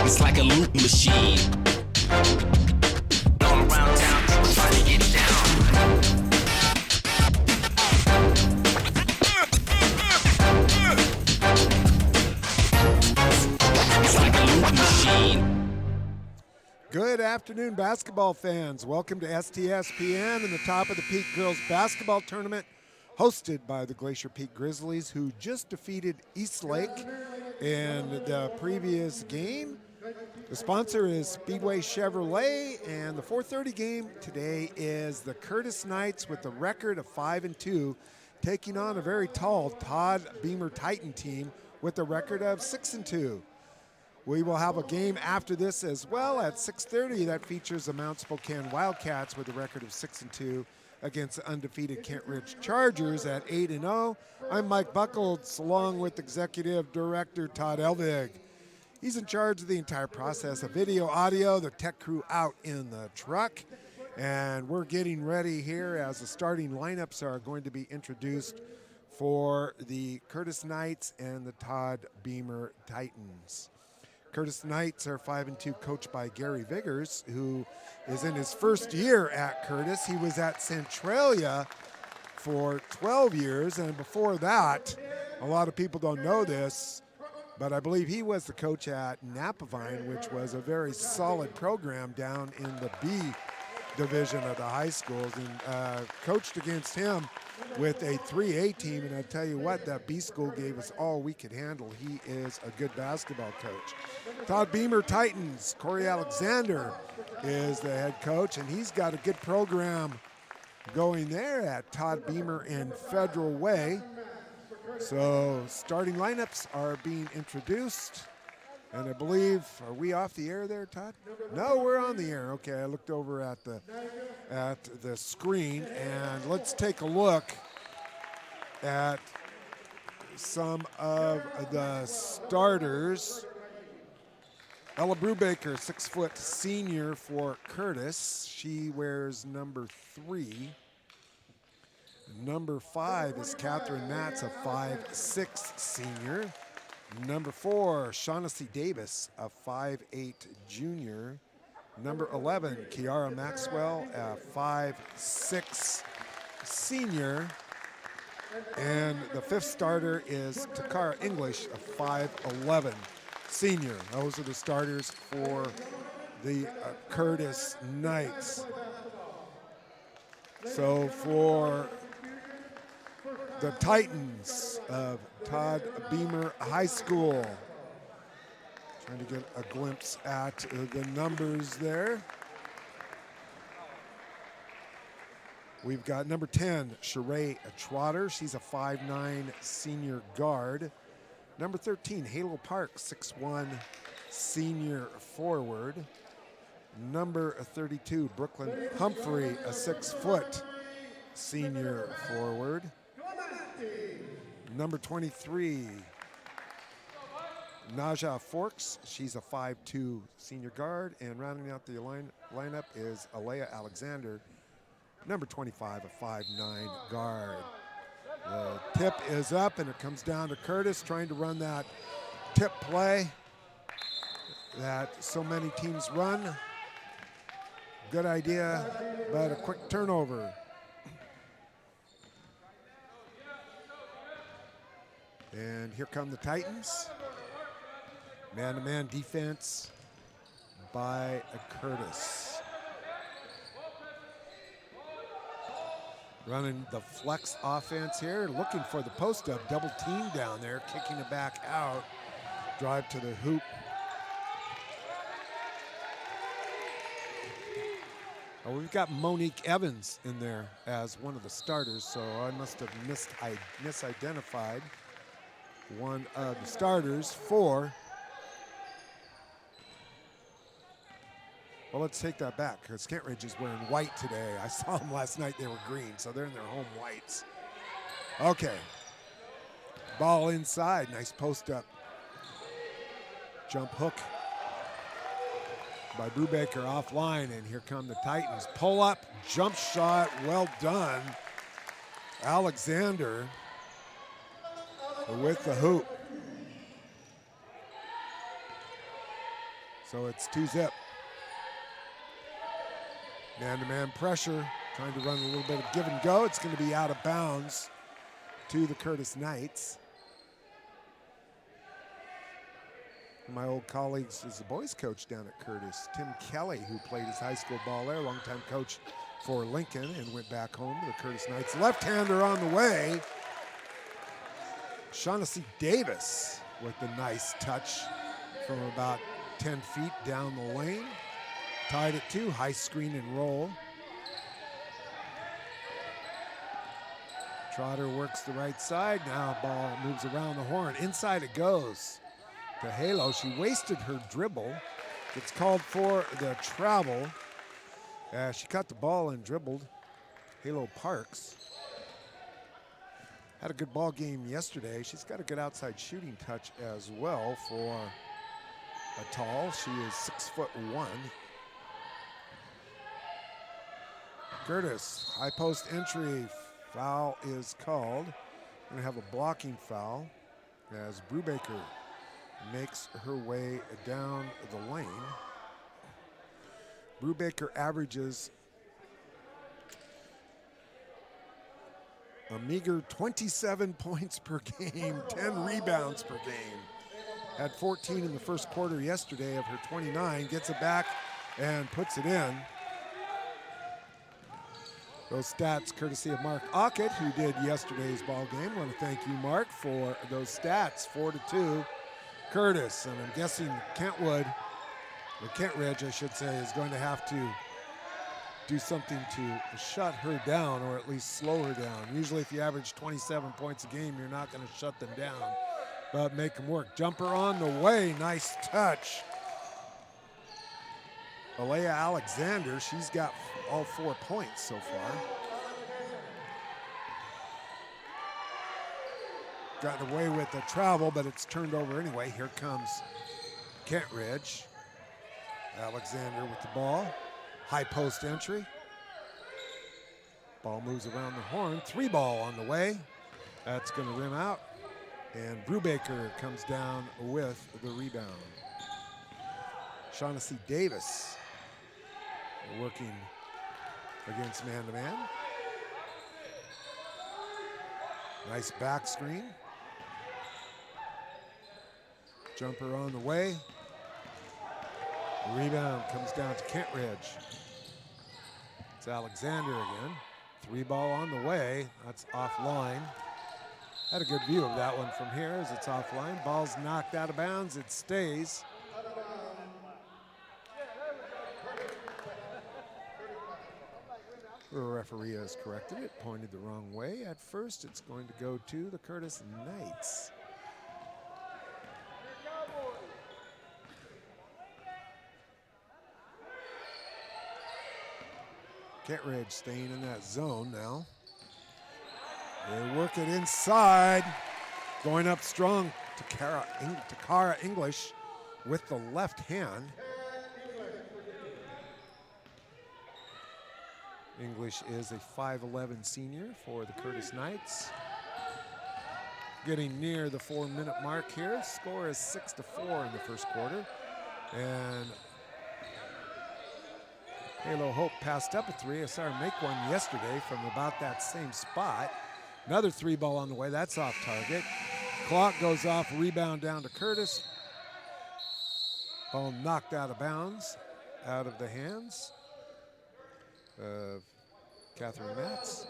It's like a loop machine. All around town, people trying to get down. It's like a loop machine. Good afternoon, basketball fans. Welcome to STSPN and the Top of the Peak Girls Basketball Tournament, hosted by the Glacier Peak Grizzlies, who just defeated Eastlake in the previous game. The sponsor is Speedway Chevrolet, and the 4:30 game today is the Curtis Knights with a record of 5-2, taking on a very tall Todd Beamer Titan team with a record of 6-2. We will have a game after this as well at 6:30 that features the Mount Spokane Wildcats with a record of 6-2 against the undefeated Kent Ridge Chargers at 8-0. I'm Mike Buckholtz, along with Executive Director Todd Elvig. He's in charge of the entire process of video, audio, the tech crew out in the truck, and we're getting ready here as the starting lineups are going to be introduced for the Curtis Knights and the Todd Beamer Titans. Curtis Knights are 5-2, coached by Gary Viggers, who is in his first year at Curtis. He was at Centralia for 12 years, and before that, a lot of people don't know this, but I believe he was the coach at Napavine, which was a very solid program down in the B division of the high schools, and coached against him with a 3A team, and I tell you what, that B school gave us all we could handle. He is a good basketball coach. Todd Beamer Titans, Corey Alexander is the head coach, and he's got a good program going there at Todd Beamer and Federal Way. So starting lineups are being introduced, and I believe, are we off the air there, Todd? No, we're on the air. Okay, I looked over at the screen, and let's take a look at some of the starters. Ella Brubaker, 6-foot senior for Curtis. She wears number 3. Number 5 is Catherine Matz, a 5'6" senior. Number 4, Shaughnessy Davis, a 5'8" junior. Number 11, Kiara Maxwell, a 5'6" senior. And the 5th starter is Takara English, a 5'11" senior. Those are the starters for the Curtis Knights. So for the Titans of Todd Beamer High School, trying to get a glimpse at the numbers there. We've got number 10, Sheree Trotter. She's a 5'9" senior guard. Number 13, Halo Park, 6'1" senior forward. Number 32, Brooklyn Humphrey, a 6-foot senior forward. Number 23, Naja Forks. She's a 5'2" senior guard. And rounding out the lineup is Alea Alexander, number 25, a 5'9" guard. The tip is up, and it comes down to Curtis trying to run that tip play that so many teams run. Good idea, but a quick turnover. And here come the Titans. Man-to-man defense by Curtis. Running the flex offense here, looking for the post-up, double team down there, kicking it back out. Drive to the hoop. Oh, we've got Monique Evans in there as one of the starters, so I must have misidentified one of the starters for. Well, let's take that back, because Kent Ridge is wearing white today. I saw them last night, they were green, so they're in their home whites. Okay. Ball inside, nice post up. Jump hook by Brubaker offline, and here come the Titans. Pull up, jump shot, well done. Alexander with the hoop. So it's 2-zip. Man-to-man pressure, trying to run a little bit of give and go. It's going to be out of bounds to the Curtis Knights. My old colleagues is the boys coach down at Curtis, Tim Kelly, who played his high school ball there, longtime coach for Lincoln, and went back home to the Curtis Knights. Left-hander on the way. Shaughnessy Davis with the nice touch from about 10 feet down the lane. Tied at 2, high screen and roll. Trotter works the right side. Now ball moves around the horn. Inside it goes to Halo. She wasted her dribble. It's called for the travel. She cut the ball and dribbled. Halo Parks had a good ball game yesterday. She's got a good outside shooting touch as well for a tall. She is 6'1". Curtis, high post entry. Foul is called. Going to have a blocking foul as Brubaker makes her way down the lane. Brubaker averages a meager 27 points per game, 10 rebounds per game. Had 14 in the first quarter yesterday of her 29, gets it back and puts it in. Those stats courtesy of Mark Ockett, who did yesterday's ball game. I want to thank you, Mark, for those stats. 4-2, Curtis. And I'm guessing Kentridge, I should say, is going to have to do something to shut her down, or at least slow her down. Usually if you average 27 points a game, you're not going to shut them down, but make them work. Jumper on the way, nice touch. Alea Alexander, she's got all 4 points so far. Gotten away with the travel, but it's turned over anyway. Here comes Kentridge. Alexander with the ball. High post entry. Ball moves around the horn. 3 ball on the way. That's going to rim out. And Brubaker comes down with the rebound. Shaughnessy Davis working against man-to-man. Nice back screen. Jumper on the way. The rebound comes down to Kentridge. It's Alexander again. 3 ball on the way. That's offline. Had a good view of that one from here as it's offline. Ball's knocked out of bounds. It stays. The referee has corrected it, pointed the wrong way. At first, it's going to go to the Curtis Knights. Kentridge staying in that zone now. They work it inside. Going up strong to Kara English with the left hand. English is a 5'11" senior for the Curtis Knights. Getting near the 4-minute mark here. Score is 6-4 in the first quarter. And Halo Hope passed up a 3. I saw her make one yesterday from about that same spot. Another 3 ball on the way. That's off target. Clock goes off. Rebound down to Curtis. Ball knocked out of bounds, out of the hands of Catherine Matz.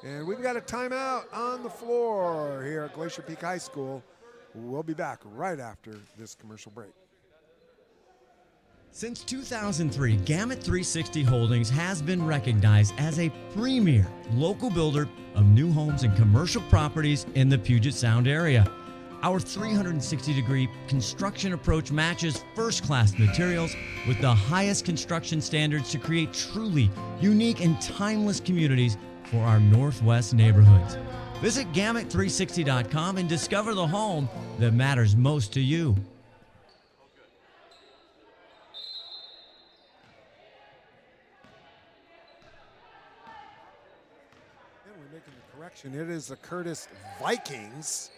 And we've got a timeout on the floor here at Glacier Peak High School. We'll be back right after this commercial break. Since 2003, Gamut 360 Holdings has been recognized as a premier local builder of new homes and commercial properties in the Puget Sound area. Our 360-degree construction approach matches first-class materials with the highest construction standards to create truly unique and timeless communities for our Northwest neighborhoods. Visit Gamut360.com and discover the home that matters most to you. And we're making the correction. It is the Curtis Vikings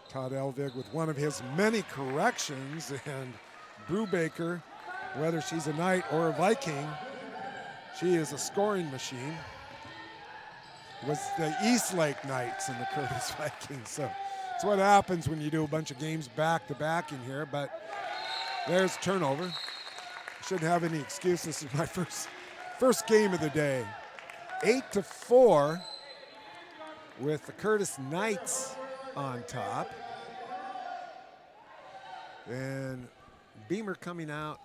Todd Elvig with one of his many corrections, and Brubaker, whether she's a Knight or a Viking, she is a scoring machine. It was the Eastlake Knights and the Curtis Vikings, so it's what happens when you do a bunch of games back-to-back in here, but there's a turnover. I shouldn't have any excuses. This is my first game of the day. 8-4 with the Curtis Knights on top. And Beamer coming out.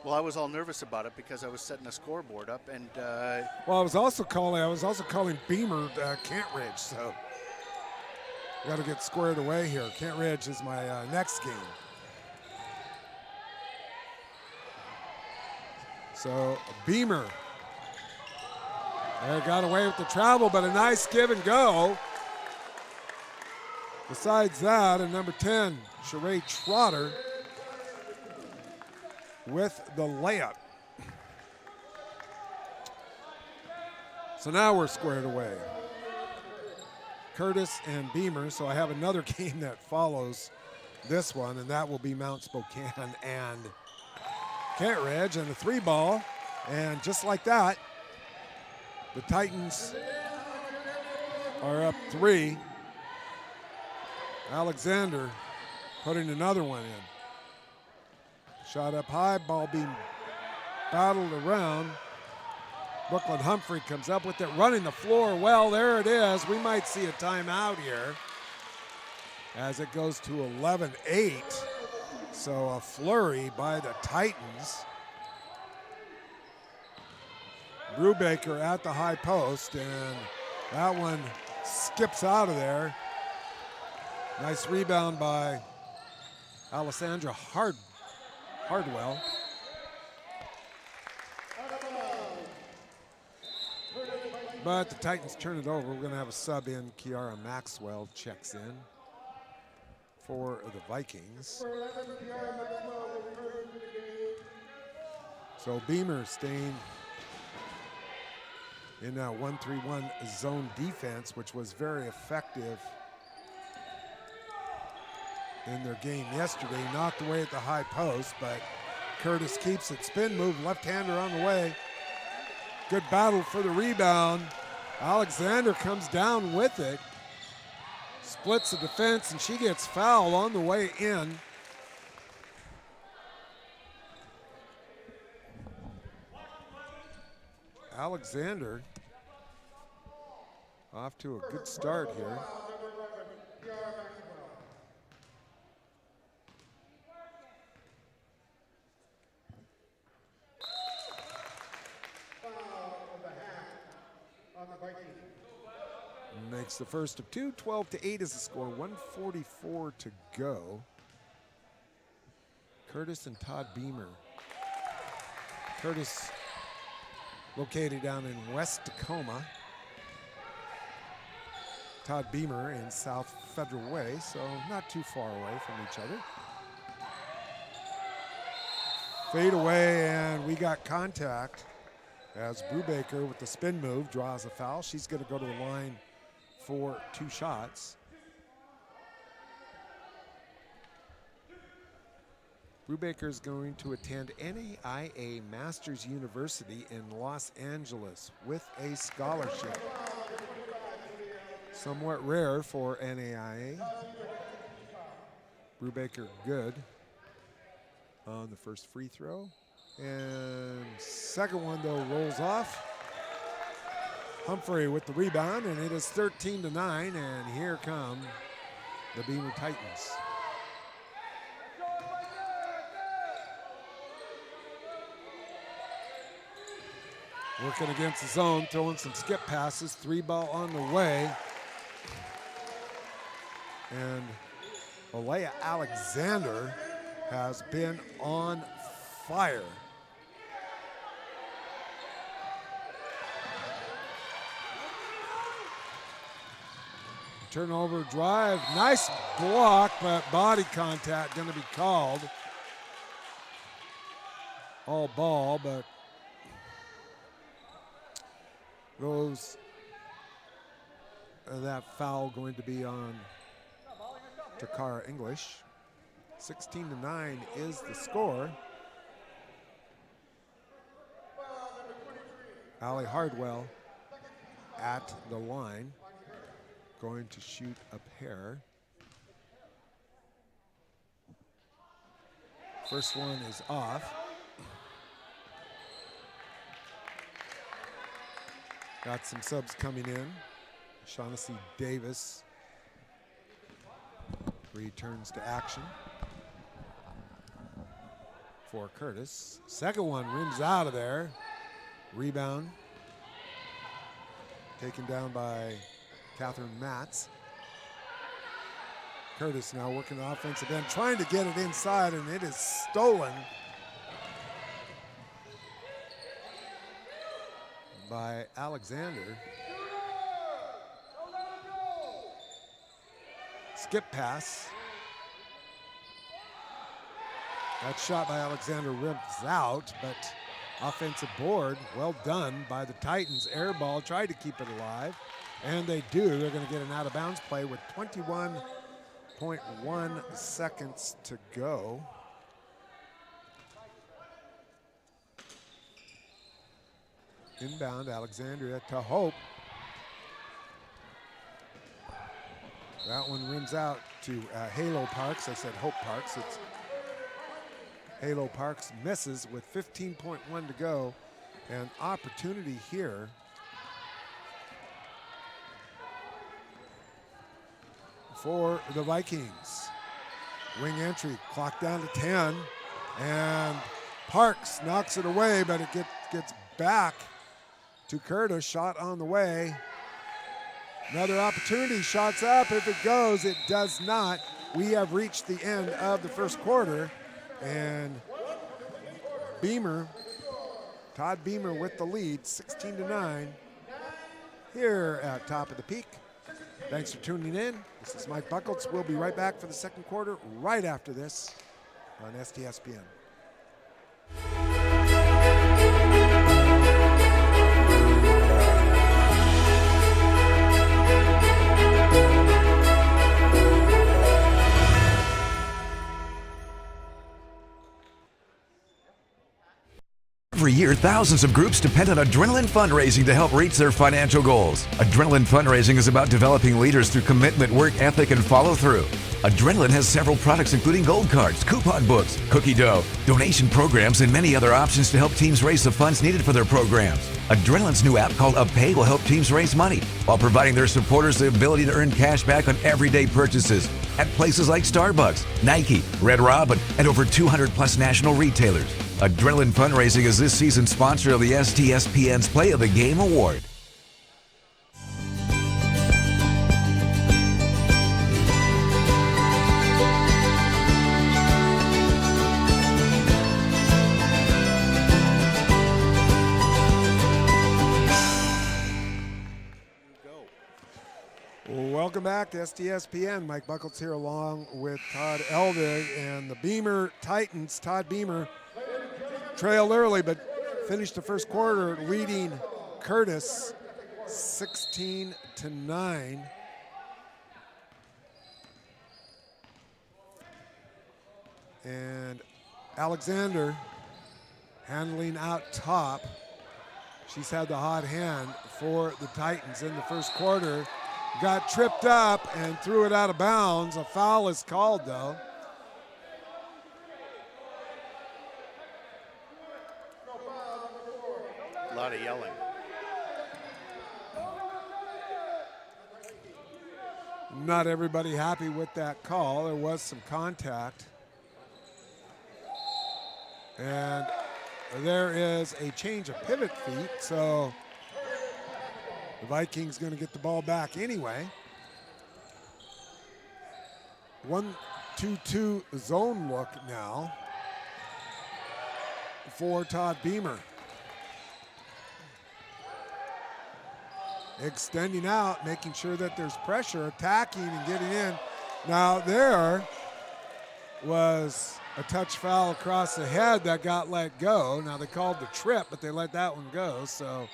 Well, I was all nervous about it because I was setting a scoreboard up, and Well, I was also calling Beamer Kent Ridge, so got to get squared away here. Kent Ridge is my next game. So Beamer there, got away with the travel, but a nice give and go. Besides that, and number 10, Sheree Trotter with the layup. So now we're squared away. Curtis and Beamer, so I have another game that follows this one, and that will be Mount Spokane and Kent Ridge, and the 3-ball, and just like that, the Titans are up 3. Alexander putting another one in. Shot up high, ball being battled around. Brooklyn Humphrey comes up with it, running the floor well. There it is. We might see a timeout here as it goes to 11-8. So a flurry by the Titans. Brubaker at the high post, and that one skips out of there. Nice rebound by Alessandra Hardwell. But the Titans turn it over. We're going to have a sub in. Kiara Maxwell checks in for the Vikings. So Beamer staying in a 1-3-1 zone defense, which was very effective in their game yesterday. Knocked away at the high post, but Curtis keeps it. Spin move, left-hander on the way. Good battle for the rebound. Alexander comes down with it. Splits the defense, and she gets fouled on the way in. Alexander off to a good start here. Makes the first of two. 12-8 is the score. 1:44 to go. Curtis and Todd Beamer. Curtis located down in West Tacoma. Todd Beamer in South Federal Way, so not too far away from each other. Fade away, and we got contact as Brubaker with the spin move draws a foul. She's going to go to the line for 2 shots. Brubaker is going to attend NAIA Masters University in Los Angeles with a scholarship. Somewhat rare for NAIA. Brubaker good on the first free throw. And second one, though, rolls off. Humphrey with the rebound, and it is 13-9, and here come the Beamer Titans. Working against the zone, throwing some skip passes, 3-ball on the way. And Alea Alexander has been on fire. Turnover drive, nice block, but body contact going to be called. All ball, but goes that foul going to be on Takara English. 16-9 is the score. Allie Hardwell at the line, going to shoot a pair. First one is off. Got some subs coming in. Shaughnessy Davis returns to action for Curtis. Second one rims out of there. Rebound taken down by Catherine Matz. Curtis now working the offensive end, trying to get it inside, and it is stolen by Alexander. Skip pass. That shot by Alexander rims out, but offensive board, well done by the Titans. Air ball, tried to keep it alive, and they do. They're going to get an out-of-bounds play with 21.1 seconds to go. Inbound, Alexandria to Hope. That one rims out to Halo Parks. I said Hope Parks. It's Halo Parks misses with 15.1 to go. An opportunity here for the Vikings. Wing entry, clock down to 10. And Parks knocks it away, but it gets back to Curtis. Shot on the way. Another opportunity, shots up. If it goes, it does not. We have reached the end of the first quarter. And Todd Beamer with the lead, 16-9, here at Top of the Peak. Thanks for tuning in. This is Mike Buckholtz. We'll be right back for the second quarter right after this on STSPN. Every year, thousands of groups depend on Adrenaline Fundraising to help reach their financial goals. Adrenaline Fundraising is about developing leaders through commitment, work ethic, and follow-through. Adrenaline has several products including gold cards, coupon books, cookie dough, donation programs, and many other options to help teams raise the funds needed for their programs. Adrenaline's new app called UpPay will help teams raise money while providing their supporters the ability to earn cash back on everyday purchases at places like Starbucks, Nike, Red Robin, and over 200 plus national retailers. Adrenaline Fundraising is this season's sponsor of the STSPN's Play of the Game Award. Welcome back to STSPN. Mike Buckholtz here along with Todd Elvig and the Beamer Titans. Todd Beamer trailed early but finished the first quarter leading Curtis 16-9. And Alexander handling out top. She's had the hot hand for the Titans in the first quarter. Got tripped up and threw it out of bounds. A foul is called, though. A lot of yelling. Not everybody happy with that call. There was some contact. And there is a change of pivot feet, so the Vikings going to get the ball back anyway. 1-2-2 zone look now for Todd Beamer. Extending out, making sure that there's pressure, attacking and getting in. Now there was a touch foul across the head that got let go. Now they called the trip, but they let that one go. So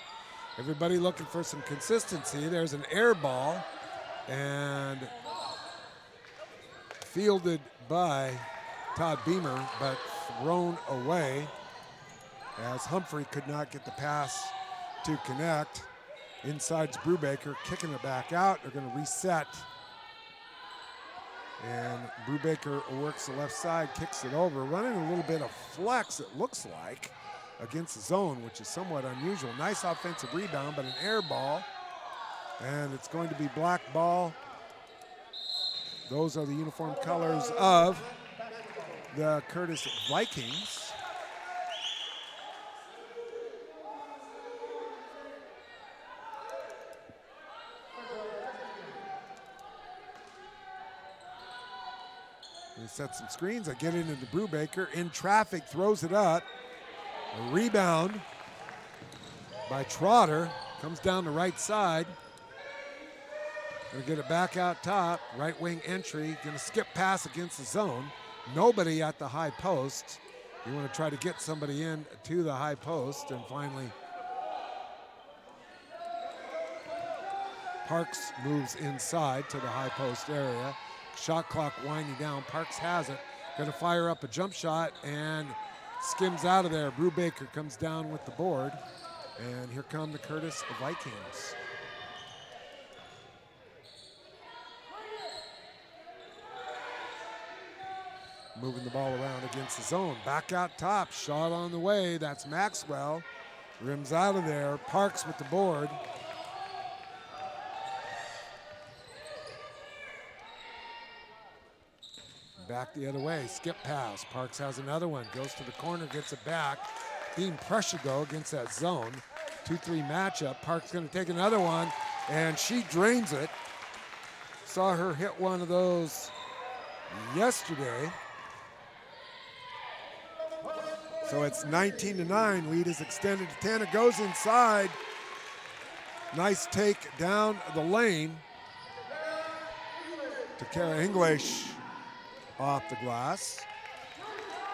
everybody looking for some consistency. There's an air ball and fielded by Todd Beamer, but thrown away as Humphrey could not get the pass to connect. Inside's Brubaker kicking it back out. They're going to reset. And Brubaker works the left side, kicks it over, running a little bit of flex, it looks like, against the zone, which is somewhat unusual. Nice offensive rebound, but an air ball. And it's going to be black ball. Those are the uniform colors of the Curtis Vikings. They set some screens. I get it into Brubaker. In traffic, throws it up. A rebound by Trotter. Comes down the right side. Gonna get it back out top. Right wing entry. Gonna skip pass against the zone. Nobody at the high post. You want to try to get somebody in to the high post. And finally, Parks moves inside to the high post area. Shot clock winding down. Parks has it. Going to fire up a jump shot and skims out of there. Brubaker comes down with the board. And here come the Curtis Vikings. Moving the ball around against the zone. Back out top. Shot on the way. That's Maxwell. Rims out of there. Parks with the board. Back the other way, skip pass. Parks has another one, goes to the corner, gets it back. Being pressured though against that zone. 2-3 matchup. Parks gonna take another one, and she drains it. Saw her hit one of those yesterday. So it's 19-9, lead is extended to 10. It goes inside. Nice take down the lane to Kara English. Off the glass.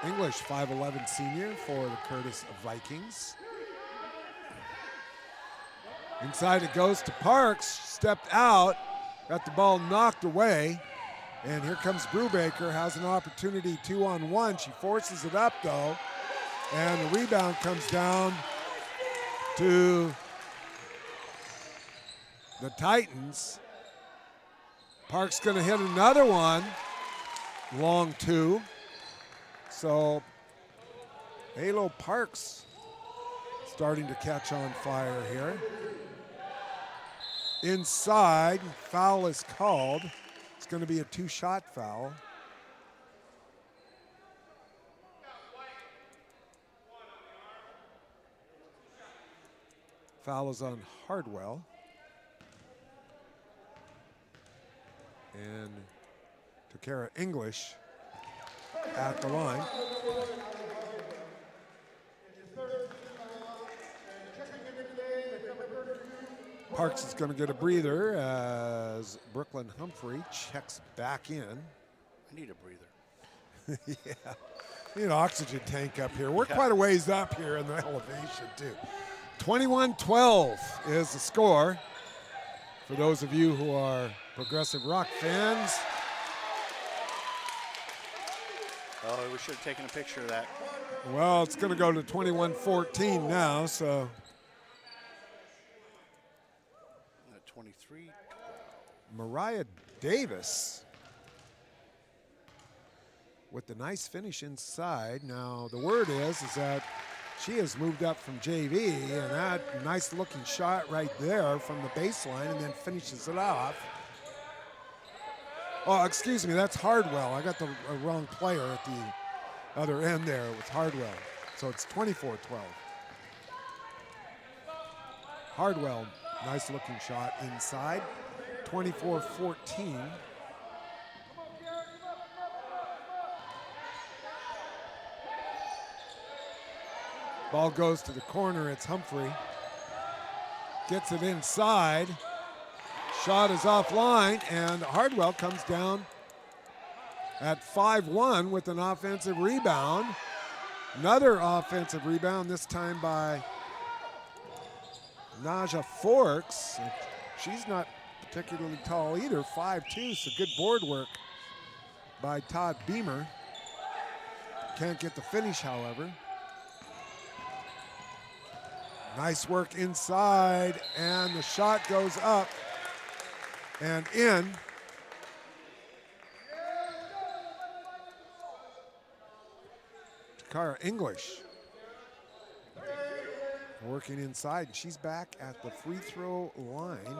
English, 5'11" senior for the Curtis Vikings. Inside it goes to Parks, stepped out, got the ball knocked away, and here comes Brubaker, has an opportunity 2-on-1. She forces it up though, and the rebound comes down to the Titans. Parks gonna hit another one. Long two. So Halo Parks starting to catch on fire here. Inside, foul is called. It's going to be a 2-shot foul. Foul is on Hardwell. And Takara English at the line. Parks is going to get a breather as Brooklyn Humphrey checks back in. I need a breather. Yeah, need an oxygen tank up here. We're quite a ways up here in the elevation too. 21-12 is the score. For those of you who are progressive rock fans. Oh, we should have taken a picture of that. Well, it's going to go to 21-14 now, so. 23. Mariah Davis with the nice finish inside. Now, the word is that she has moved up from JV, and that nice looking shot right there from the baseline, and then finishes it off. Oh, excuse me, that's Hardwell. I got the wrong player at the other end there with Hardwell. So it's 24-12. Hardwell, nice looking shot inside. 24-14. Ball goes to the corner, it's Humphrey. Gets it inside. Shot is offline, and Hardwell comes down at 5-1 with an offensive rebound. Another offensive rebound, this time by Naja Forks. She's not particularly tall either, 5'2", so good board work by Todd Beamer. Can't get the finish, however. Nice work inside, and the shot goes up and in. Takara English working inside. She's back at the free throw line.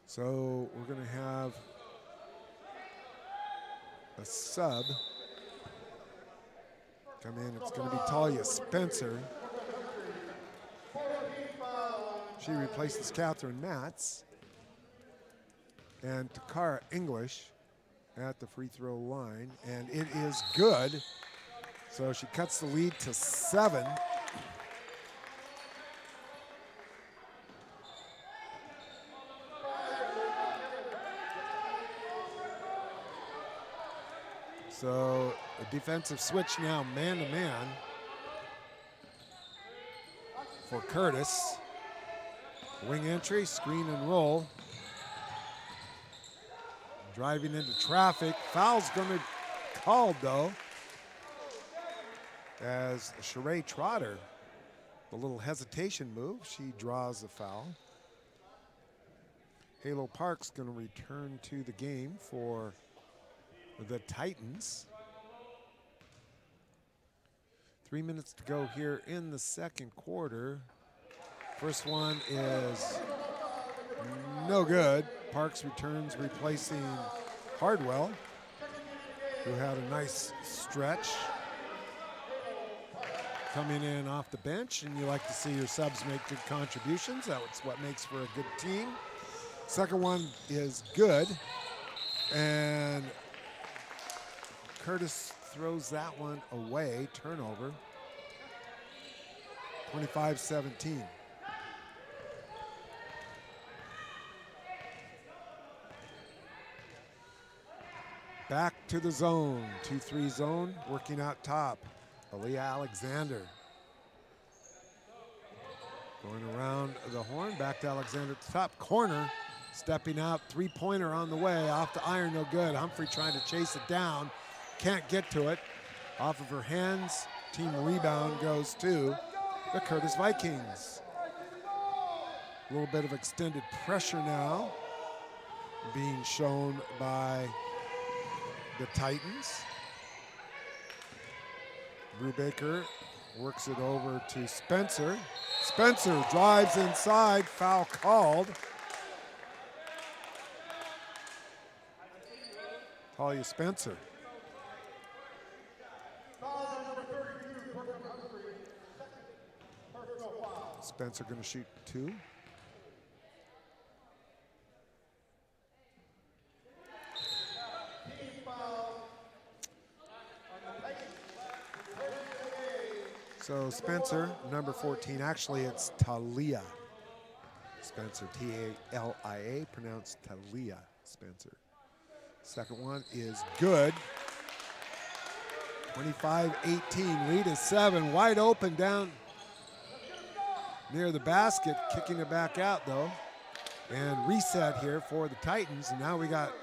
So we're going to have a sub come in. It's going to be Talia Spencer. She replaces Catherine Matz. And Takara English at the free throw line, and it is good. So she cuts the lead to 7. So a defensive switch now, man-to-man for Curtis. Wing entry, screen and roll. Driving into traffic. Foul's going to be called, though, as Sheree Trotter, the little hesitation move, she draws the foul. Halo Park's going to return to the game for the Titans. 3 minutes to go here in the second quarter. First one is no good. Parks returns, replacing Hardwell, who had a nice stretch. Coming in off the bench, and you like to see your subs make good contributions. That's what makes for a good team. Second one is good, and Curtis throws that one away, turnover. 25-17. Back to the zone, 2-3 zone, working out top. Aaliyah Alexander. Going around the horn, back to Alexander at the top corner. Stepping out, three-pointer on the way, off the iron, no good. Humphrey trying to chase it down, can't get to it. Off of her hands, team rebound goes to the Curtis Vikings. A little bit of extended pressure now being shown by the Titans. Brubaker works it over to Spencer. Spencer drives inside, foul called. Talia Spencer. Spencer going to shoot 2. So Spencer, number 14, actually it's Talia Spencer, T-A-L-I-A, pronounced Talia Spencer. Second one is good. 25-18, lead is 7, wide open down near the basket, kicking it back out though. And reset here for the Titans, and now we got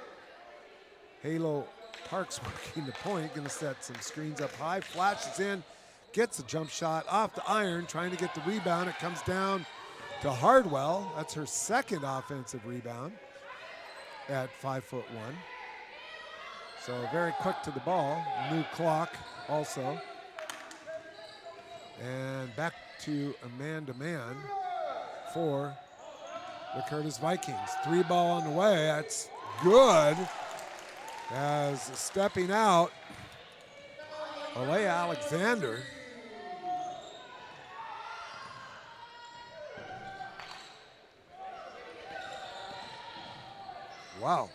Halo Parks working the point, gonna set some screens up high, flashes in, gets a jump shot off the iron, trying to get the rebound. It comes down to Hardwell. That's her second offensive rebound at 5'1". So very quick to the ball. New clock also. And back to a man-to-man for the Curtis Vikings. 3 ball on the way. That's good. As stepping out, Alea Alexander. Wow.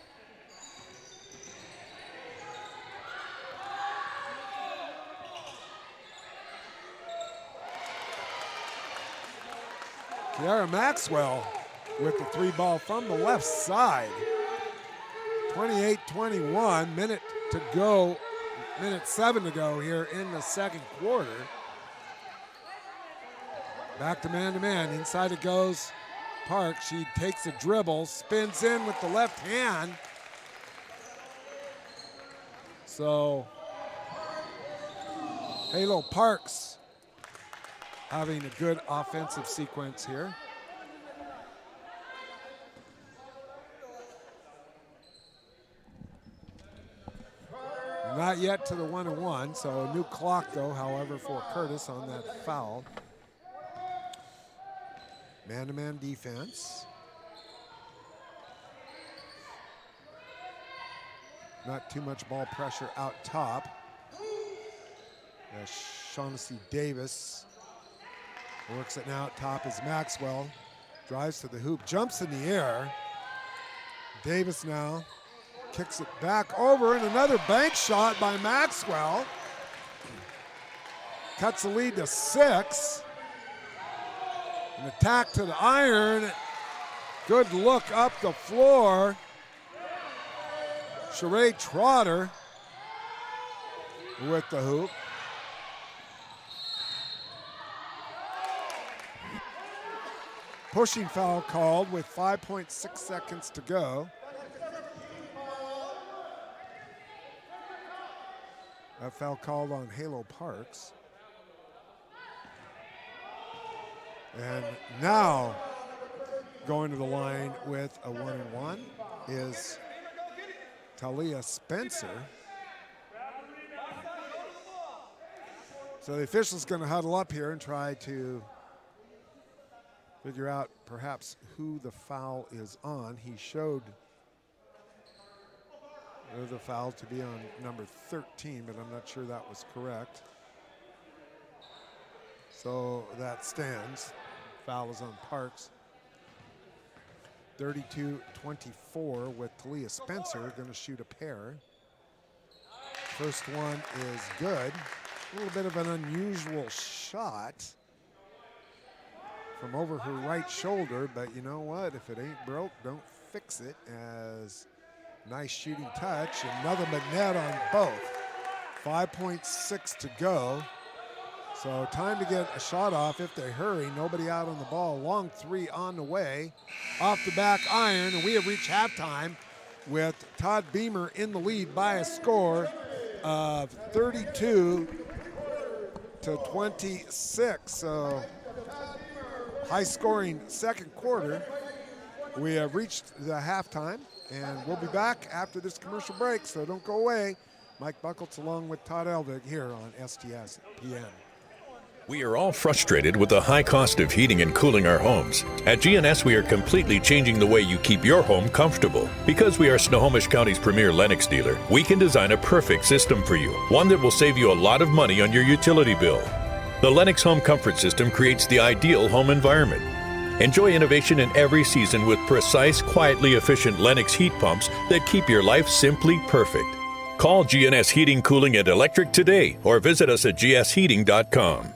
Kiara Maxwell with the 3 ball from the left side. 28-21, minute 7 to go here in the second quarter. Back to man. Inside it goes Park. She takes a dribble, spins in with the left hand. So Halo Parks having a good offensive sequence here. Not yet to the 1-1, so a new clock though, however, for Curtis on that foul. Man-to-man defense. Not too much ball pressure out top. Shaughnessy Davis works it now out top as Maxwell drives to the hoop, jumps in the air. Davis now kicks it back over, and another bank shot by Maxwell. Cuts the lead to 6. An attack to the iron. Good look up the floor. Sheree Trotter with the hoop. Pushing foul called with 5.6 seconds to go. That foul called on Halo Parks. And now going to the line with a 1-and-1 is Talia Spencer. So the official's going to huddle up here and try to figure out perhaps who the foul is on. He showed the foul to be on number 13, but I'm not sure that was correct. So that stands. Foul is on Parks. 32-24 with Talia Spencer going to shoot a pair. First one is good. A little bit of an unusual shot from over her right shoulder, but you know what? If it ain't broke, don't fix it. As nice shooting touch. Another net on both. 5.6 to go. So time to get a shot off if they hurry. Nobody out on the ball. Long three on the way. Off the back iron, and we have reached halftime with Todd Beamer in the lead by a score of 32-26. So high scoring second quarter. We have reached the halftime, and we'll be back after this commercial break, so don't go away. Mike Buckholtz along with Todd Elvig here on STSPN. We are all frustrated with the high cost of heating and cooling our homes. At GNS, we are completely changing the way you keep your home comfortable. Because we are Snohomish County's premier Lennox dealer, we can design a perfect system for you, one that will save you a lot of money on your utility bill. The Lennox Home Comfort System creates the ideal home environment. Enjoy innovation in every season with precise, quietly efficient Lennox heat pumps that keep your life simply perfect. Call GNS Heating, Cooling, and Electric today or visit us at gsheating.com.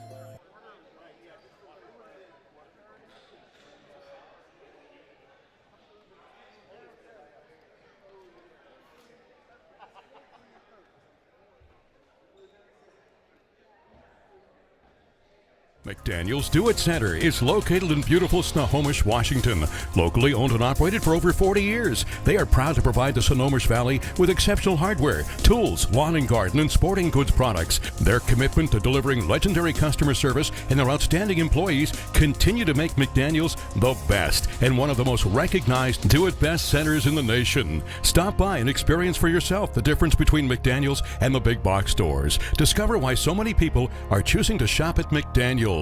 McDaniel's Do-It Center is located in beautiful Snohomish, Washington. Locally owned and operated for over 40 years, they are proud to provide the Snohomish Valley with exceptional hardware, tools, lawn and garden, and sporting goods products. Their commitment to delivering legendary customer service and their outstanding employees continue to make McDaniel's the best and one of the most recognized do-it-best centers in the nation. Stop by and experience for yourself the difference between McDaniel's and the big box stores. Discover why so many people are choosing to shop at McDaniel's.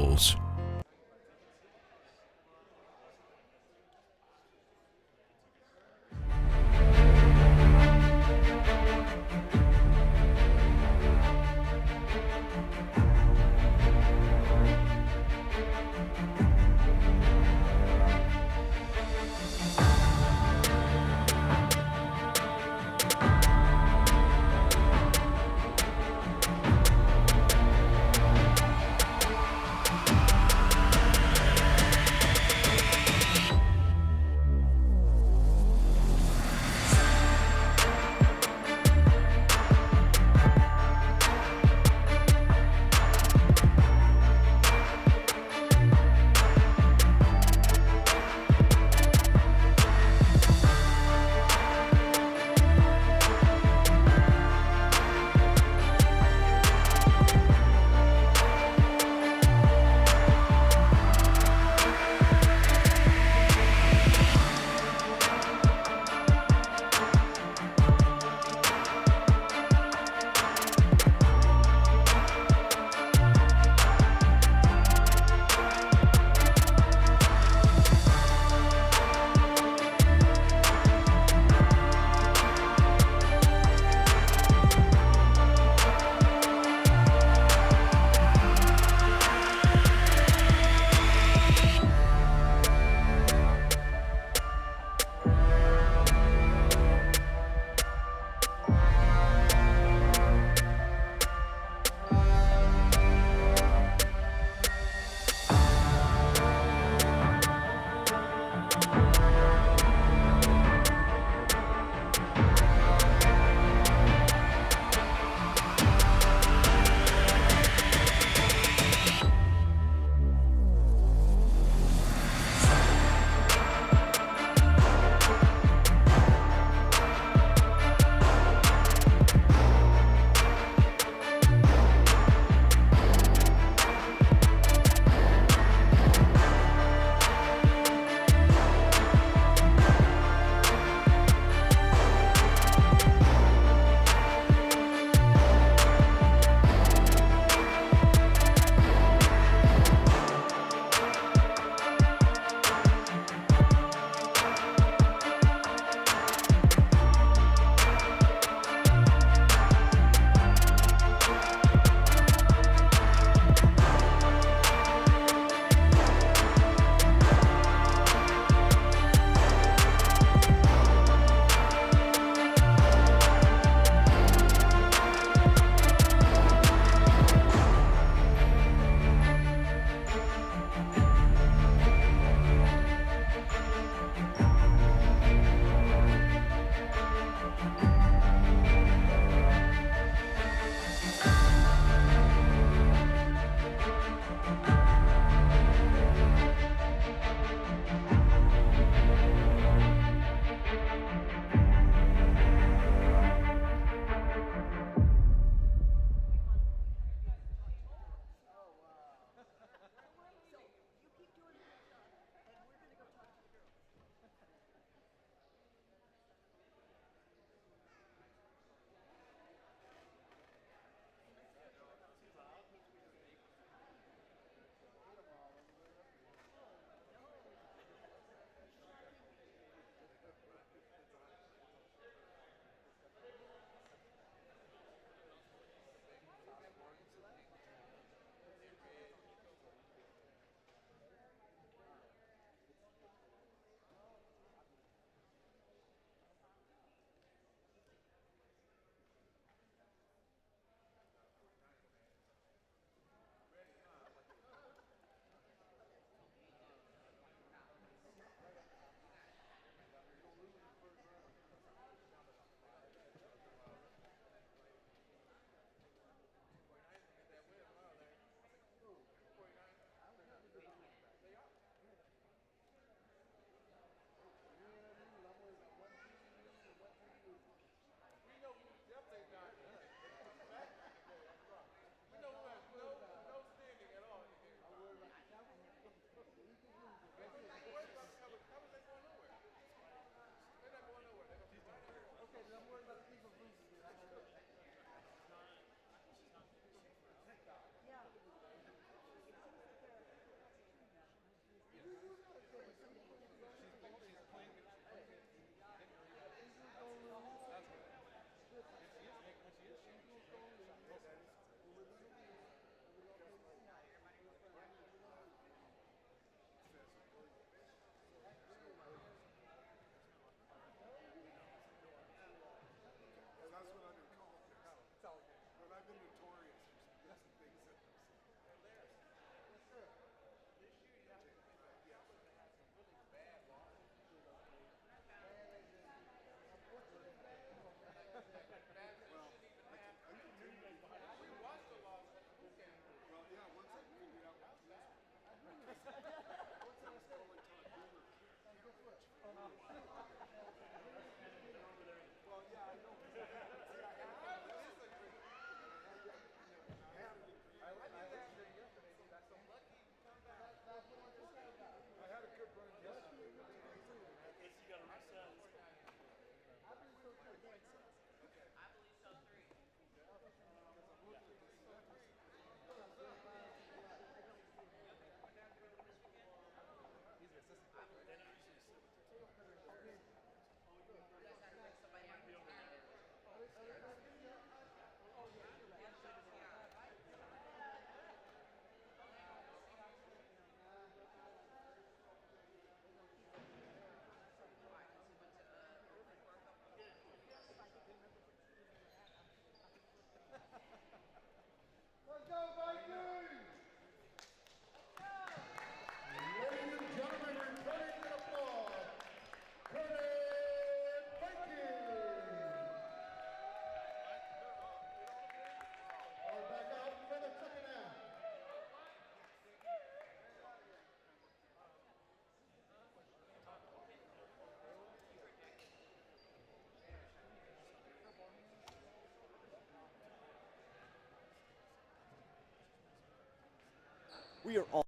We are all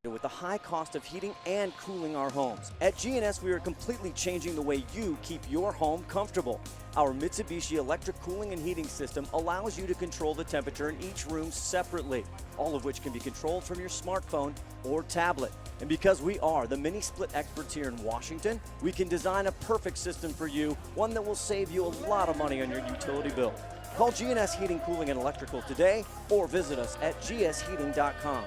with the high cost of heating and cooling our homes. At GNS, we are completely changing the way you keep your home comfortable. Our Mitsubishi electric cooling and heating system allows you to control the temperature in each room separately, all of which can be controlled from your smartphone or tablet. And because we are the mini split experts here in Washington, we can design a perfect system for you, one that will save you a lot of money on your utility bill. Call GNS Heating, Cooling, and Electrical today or visit us at gsheating.com.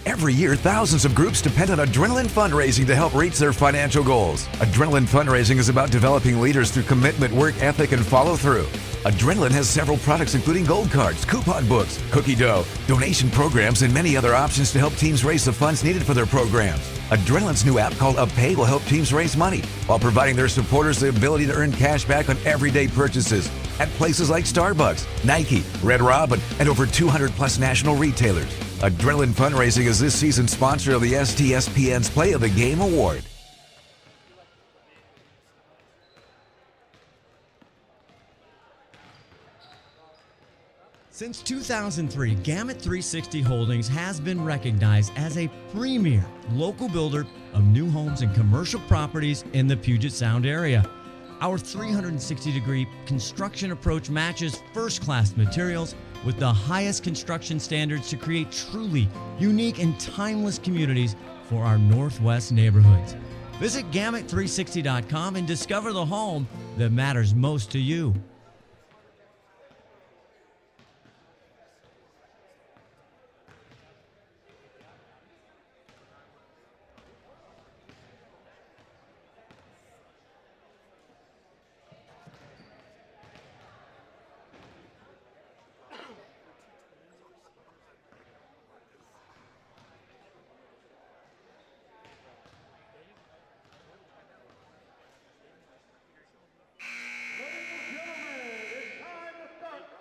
Every year, thousands of groups depend on Adrenaline Fundraising to help reach their financial goals. Adrenaline Fundraising is about developing leaders through commitment, work ethic, and follow through. Adrenaline has several products including gold cards, coupon books, cookie dough, donation programs, and many other options to help teams raise the funds needed for their programs. Adrenaline's new app called UpPay will help teams raise money while providing their supporters the ability to earn cash back on everyday purchases at places like Starbucks, Nike, Red Robin, and over 200 plus national retailers. Adrenaline Fundraising is this season's sponsor of the STSPN's Play of the Game Award. Since 2003, Gamut 360 Holdings has been recognized as a premier local builder of new homes and commercial properties in the Puget Sound area. Our 360-degree construction approach matches first-class materials with the highest construction standards to create truly unique and timeless communities for our Northwest neighborhoods. Visit Gamut360.com and discover the home that matters most to you.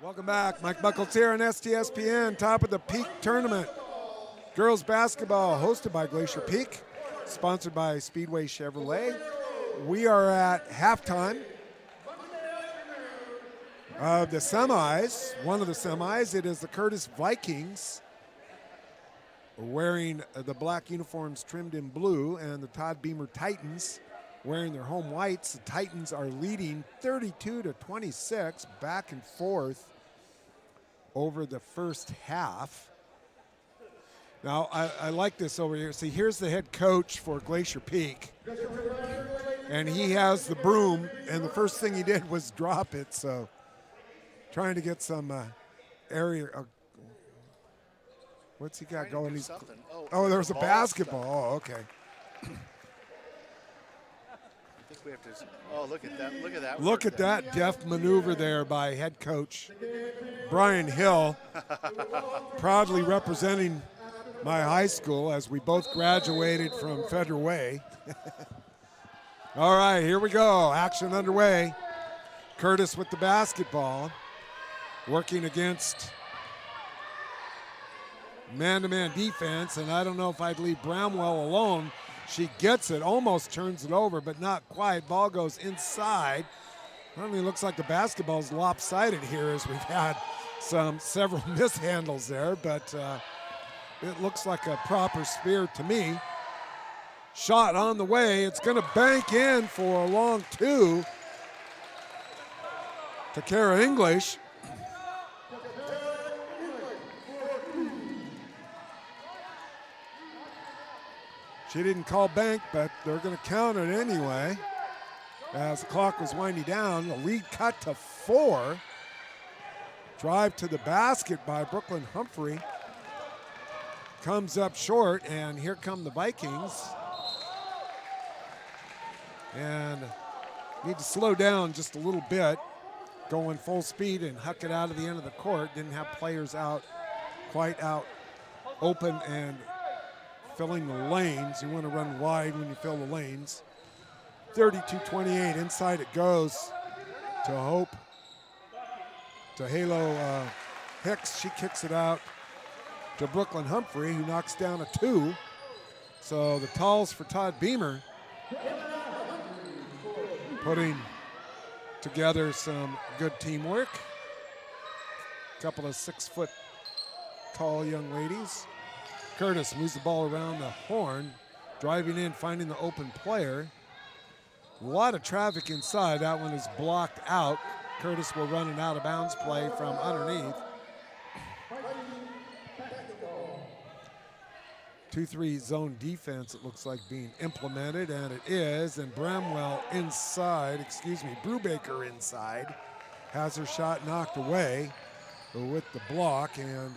Welcome back. Mike Buckholtz here on STSPN, top of the Peak Tournament. Girls basketball hosted by Glacier Peak, sponsored by Speedway Chevrolet. We are at halftime of the semis. One of the semis, it is the Curtis Vikings wearing the black uniforms trimmed in blue, and the Todd Beamer Titans wearing their home whites. The Titans are leading 32-26, back and forth over the first half. Now, I like this over here. See, here's the head coach for Glacier Peak. And he has the broom, and the first thing he did was drop it. So trying to get some area. What's he got going? He's, oh, there's a basketball. Oh, okay. We have to, oh, look at that. Look at that. Look at that deft maneuver there by head coach Brian Hill, proudly representing my high school as we both graduated from Federal Way. All right, here we go. Action underway. Curtis with the basketball, working against man-to-man defense, and I don't know if I'd leave Bramwell alone. She gets it, almost turns it over, but not quite. Ball goes inside. Certainly looks like the basketball's lopsided here as we've had several mishandles there, but it looks like a proper spear to me. Shot on the way. It's going to bank in for a long two to Kara English. She didn't call bank, but they're going to count it anyway. As the clock was winding down, the lead cut to 4. Drive to the basket by Brooklyn Humphrey. Comes up short, and here come the Vikings. And need to slow down just a little bit. Going full speed and huck it out of the end of the court. Didn't have players out, quite out open and filling the lanes. You want to run wide when you fill the lanes. 32-28, inside it goes to Hope. To Halo Hicks, she kicks it out to Brooklyn Humphrey, who knocks down a 2. So the talls for Todd Beamer. putting together some good teamwork. Couple of 6-foot tall young ladies. Curtis moves the ball around the horn, driving in, finding the open player. A lot of traffic inside. That one is blocked out. Curtis will run an out-of-bounds play from underneath. 2-3 zone defense, it looks like, being implemented, and it is. And Brubaker inside, has her shot knocked away with the block, and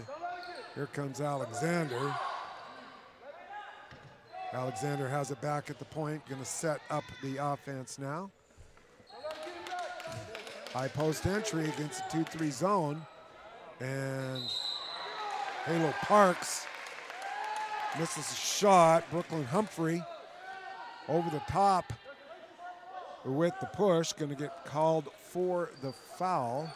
here comes Alexander. Alexander has it back at the point, going to set up the offense now. High post entry against the 2-3 zone, and Halo Parks misses a shot. Brooklyn Humphrey over the top with the push, going to get called for the foul.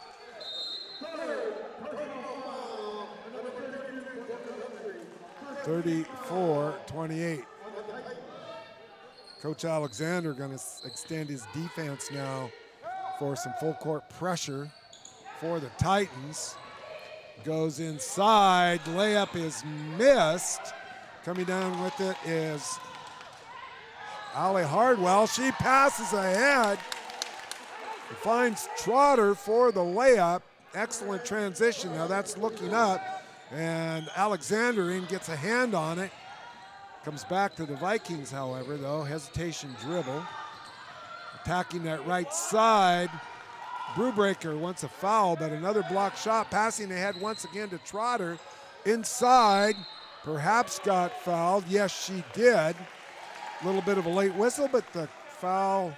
(34-28). Coach Alexander going to extend his defense now for some full court pressure for the Titans. Goes inside, layup is missed. Coming down with it is Allie Hardwell. She passes ahead, finds Trotter for the layup. Excellent transition. Now that's looking up, and Alexander gets a hand on it. Comes back to the Vikings, however, though. Hesitation dribble. Attacking that right side. Brubaker wants a foul, but another block shot. Passing ahead once again to Trotter. Inside, perhaps got fouled. Yes, she did. A little bit of a late whistle, but the foul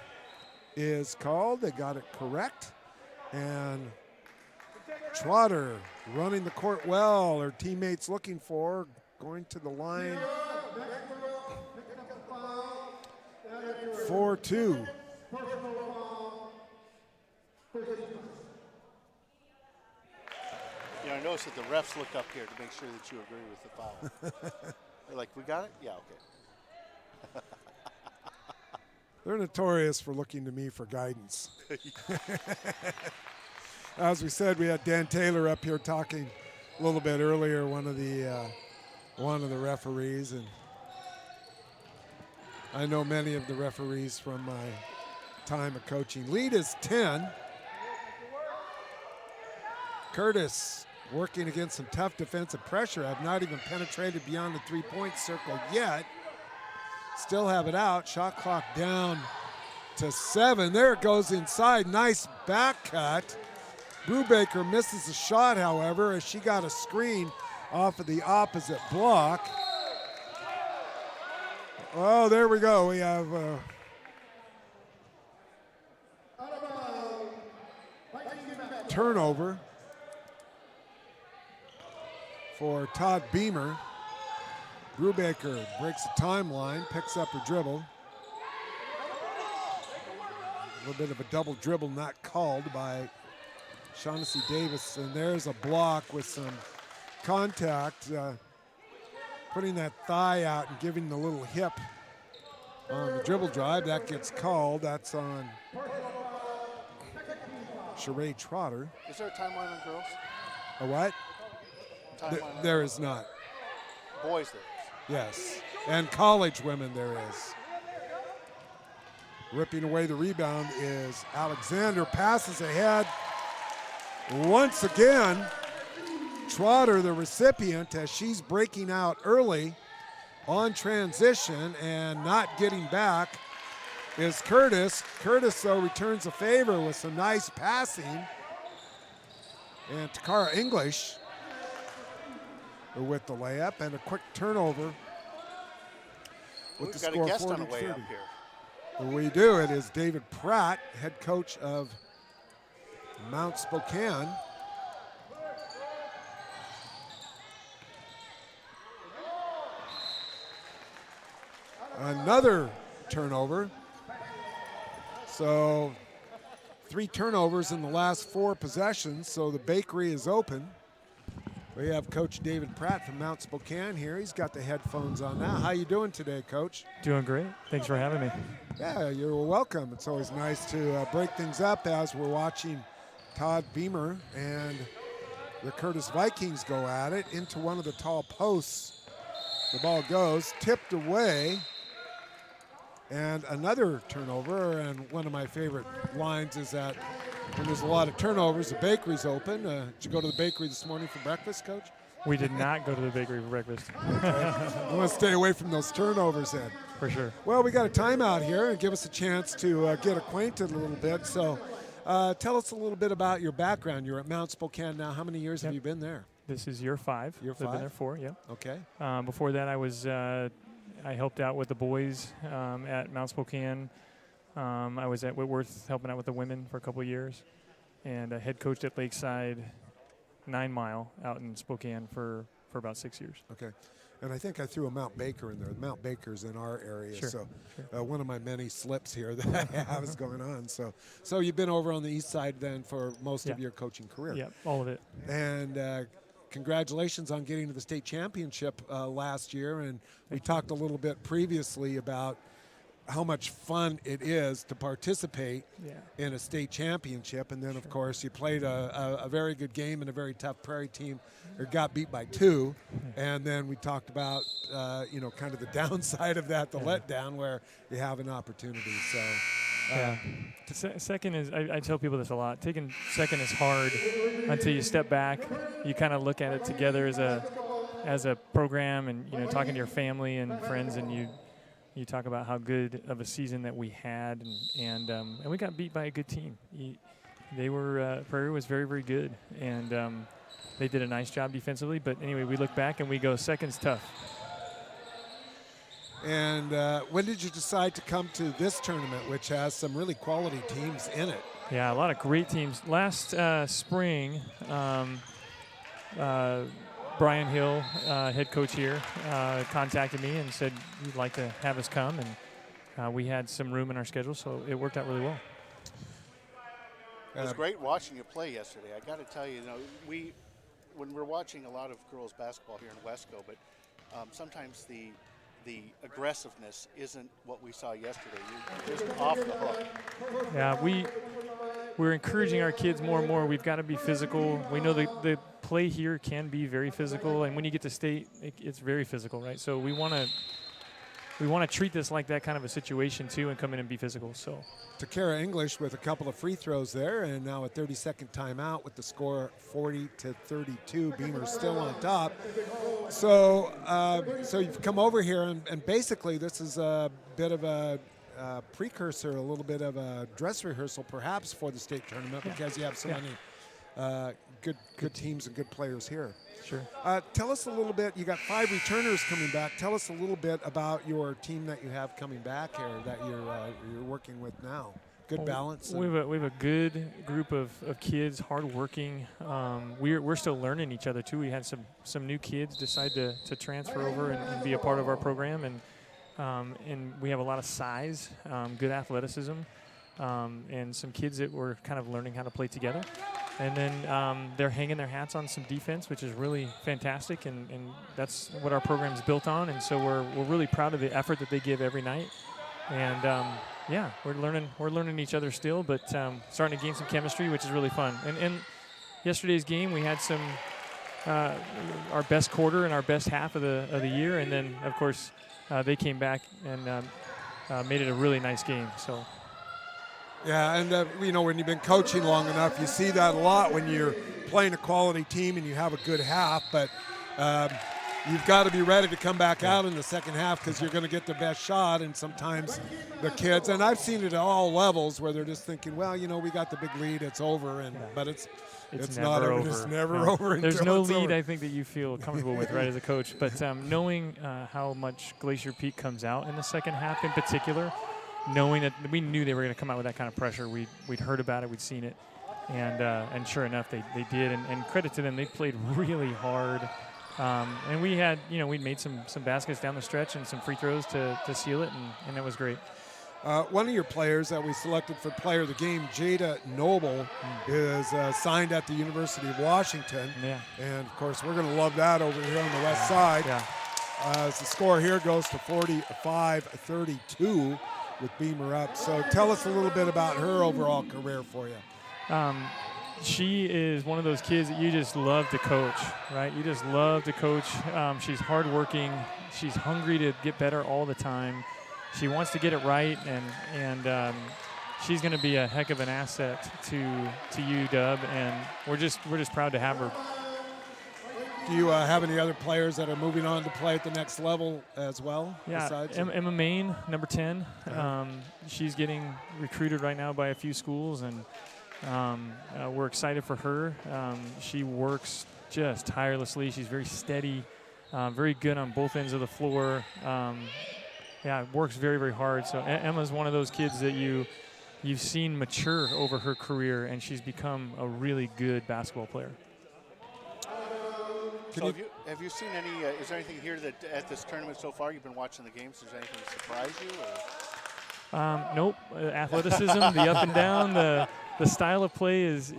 is called. They got it correct. And Trotter running the court well. Her teammates looking for her, going to the line. 4-2. You know, I noticed that the refs look up here to make sure that you agree with the foul. They're like, we got it? Yeah, okay. They're notorious for looking to me for guidance. As we said, we had Dan Taylor up here talking a little bit earlier, one of the referees, and I know many of the referees from my time of coaching. Lead is 10. Curtis working against some tough defensive pressure. Have not even penetrated beyond the three-point circle yet. Still have it out. Shot clock down to 7. There it goes inside. Nice back cut. Brubaker misses the shot, however, as she got a screen off of the opposite block. Oh, there we go. We have turnover for Todd Beamer. Brubaker breaks the timeline, picks up her dribble. A little bit of a double dribble not called by Shaughnessy Davis, and there's a block with some contact, putting that thigh out and giving the little hip on the dribble drive. That gets called. That's on Sheree Trotter. Is there a timeline on girls? A what? There is not. Boys there is. Yes, and college women there is. Ripping away the rebound is Alexander. Passes ahead. Once again, Trotter, the recipient, as she's breaking out early on transition and not getting back, is Curtis. Curtis, though, returns a favor with some nice passing. And Takara English with the layup, and a quick turnover with We've the got score a guest 40-30. on the way up here. We do. It is David Pratt, head coach of Mount Spokane. Another turnover. So 3 turnovers in the last 4 possessions, so the bakery is open. We have Coach David Pratt from Mount Spokane here. He's got the headphones on now. How you doing today, Coach? Doing great. Thanks for having me. Yeah, you're welcome. It's always nice to break things up as we're watching Todd Beamer and the Curtis Vikings go at it into one of the tall posts. The ball goes, tipped away, and another turnover. And one of my favorite lines is that when there's a lot of turnovers, the bakery's open. Did you go to the bakery this morning for breakfast, Coach? We did not go to the bakery for breakfast. We want to stay away from those turnovers then. For sure. Well, we got a timeout here and give us a chance to get acquainted a little bit. So tell us a little bit about your background. You're at Mount Spokane now. How many years have you been there? This is year 5. Year 5? I've been there 4, yeah. Okay. Before that, I helped out with the boys at Mount Spokane. I was at Whitworth helping out with the women for a couple of years. And I head coached at Lakeside 9 Mile out in Spokane for about 6 years. Okay. And I think I threw a Mount Baker in there. Mount Baker's in our area. Sure. So Sure. one of my many slips here that I have is going on. So you've been over on the east side then for most of your coaching career. Yeah, all of it. And congratulations on getting to the state championship last year. And we talked a little bit previously about how much fun it is to participate in a state championship. And then, of course, you played a very good game in a very tough Prairie team, or got beat by 2. And then we talked about, kind of the downside of that, the letdown, where you have an opportunity. So, Second is, I tell people this a lot, taking second is hard until you step back. You kind of look at it together as a program, and, talking to your family and friends, and you talk about how good of a season that we had, and we got beat by a good team. Prairie was very, very good, and they did a nice job defensively. But anyway, we look back and we go, second's tough. And when did you decide to come to this tournament, which has some really quality teams in it? Yeah, a lot of great teams. Last spring, Brian Hill, head coach here, contacted me and said he'd like to have us come, and we had some room in our schedule, so it worked out really well. It was great watching you play yesterday. I got to tell you, when we're watching a lot of girls basketball here in Wesco, but sometimes the aggressiveness isn't what we saw yesterday. You're just off the hook. Yeah, we're encouraging our kids more and more. We've got to be physical. We know the play here can be very physical, and when you get to state, it's very physical, right? So we want to treat this like that kind of a situation too, and come in and be physical. So Takara English with a couple of free throws there, and now a 30-second timeout with the score 40-32. Beamer's still on top. So you've come over here, and basically this is a bit of a precursor, a little bit of a dress rehearsal perhaps for the state tournament, because you have so many good teams and good players here. Sure. Tell us a little bit. You got 5 returners coming back. Tell us a little bit about your team that you have coming back here that you're working with now. Good balance. We have a good group of kids, hardworking. We're still learning each other too. We had some new kids decide to transfer over and be a part of our program, and we have a lot of size, good athleticism, and some kids that were kind of learning how to play together. And then they're hanging their hats on some defense, which is really fantastic, and that's what our program's built on. And so we're really proud of the effort that they give every night. And we're learning each other still, but starting to gain some chemistry, which is really fun. And yesterday's game, we had some our best quarter and our best half of the year, and then of course they came back and made it a really nice game. So. Yeah, and when you've been coaching long enough, you see that a lot when you're playing a quality team and you have a good half, but you've got to be ready to come back out in the second half, because you're going to get the best shot. And sometimes the kids, and I've seen it at all levels, where they're just thinking, well, we got the big lead, it's over, but it's not over. It's never over. There's no lead, over. I think, that you feel comfortable with, right, as a coach. But knowing how much Glacier Peak comes out in the second half in particular, knowing that we knew they were going to come out with that kind of pressure. We'd heard about it, we'd seen it, and sure enough, they did. And credit to them, they played really hard. And we had, we'd made some baskets down the stretch and some free throws to seal it, and that was great. One of your players that we selected for player of the game, Jada Noble, is signed at the University of Washington. Yeah. And, of course, we're going to love that over here on the west side. Yeah. As the score here goes to 45-32. with Beamer up. So tell us a little bit about her overall career for you. She is one of those kids that you just love to coach, right? You just love to coach. She's hardworking. She's hungry to get better all the time. She wants to get it right, and she's going to be a heck of an asset to you, Dub, and we're just proud to have her. Do you have any other players that are moving on to play at the next level as well? Yeah, Emma Main, number 10. She's getting recruited right now by a few schools, and we're excited for her. She works just tirelessly. She's very steady, very good on both ends of the floor. Works very, very hard. So Emma's one of those kids that you've seen mature over her career, and she's become a really good basketball player. So have you seen any, is there anything here that at this tournament so far, you've been watching the games, is there anything that surprised you? Or? Nope. Athleticism, the up and down, the style of play is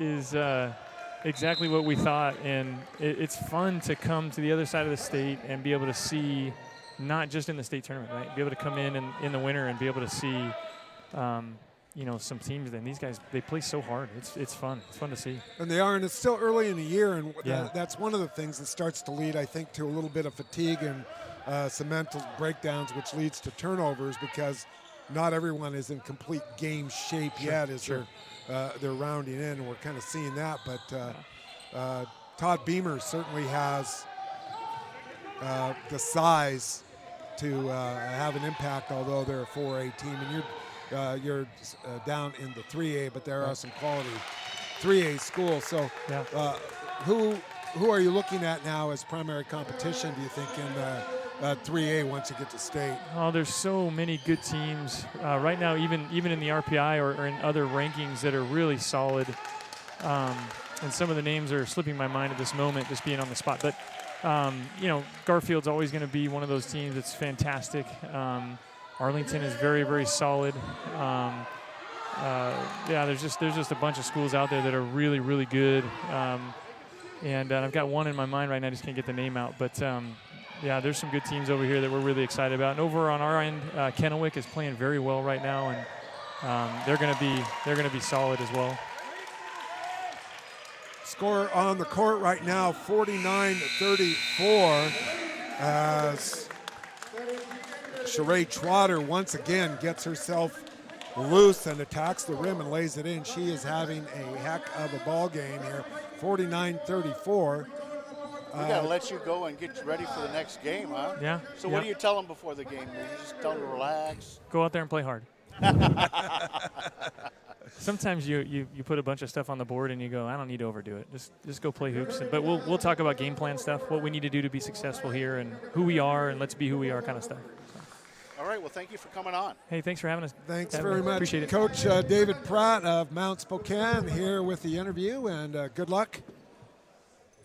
exactly what we thought, and it's fun to come to the other side of the state and be able to see, not just in the state tournament, right? Be able to come in the winter and be able to see, some teams. And these guys, they play so hard. It's fun. It's fun to see. And they are, and it's still early in the year, and that's one of the things that starts to lead, I think, to a little bit of fatigue and some mental breakdowns, which leads to turnovers because not everyone is in complete game shape yet as they're rounding in, and we're kind of seeing that. But Todd Beamer certainly has the size to have an impact, although they're a 4A team, and you're down in the 3A, but there are some quality 3A schools. So who are you looking at now as primary competition, do you think, in 3A once you get to state? Oh, there's so many good teams right now, even in the RPI or in other rankings that are really solid. And some of the names are slipping my mind at this moment, just being on the spot. But, Garfield's always going to be one of those teams that's fantastic. Arlington is very, very solid. There's just a bunch of schools out there that are really, really good. And I've got one in my mind right now, I just can't get the name out. But, there's some good teams over here that we're really excited about. And over on our end, Kennewick is playing very well right now, and they're going to be solid as well. Score on the court right now, 49-34, as Sheree Trotter once again gets herself loose and attacks the rim and lays it in. She is having a heck of a ball game here, 49-34. We got to let you go and get ready for the next game, huh? Yeah. So what do you tell them before the game? You just tell them to relax? Go out there and play hard. Sometimes you put a bunch of stuff on the board and you go, I don't need to overdo it. Just go play hoops. But we'll talk about game plan stuff, what we need to do to be successful here, and who we are, and let's be who we are kind of stuff. So. All right. Well, thank you for coming on. Hey, thanks for having us. Thanks very much. Appreciate it. Coach David Pratt of Mount Spokane here with the interview, and good luck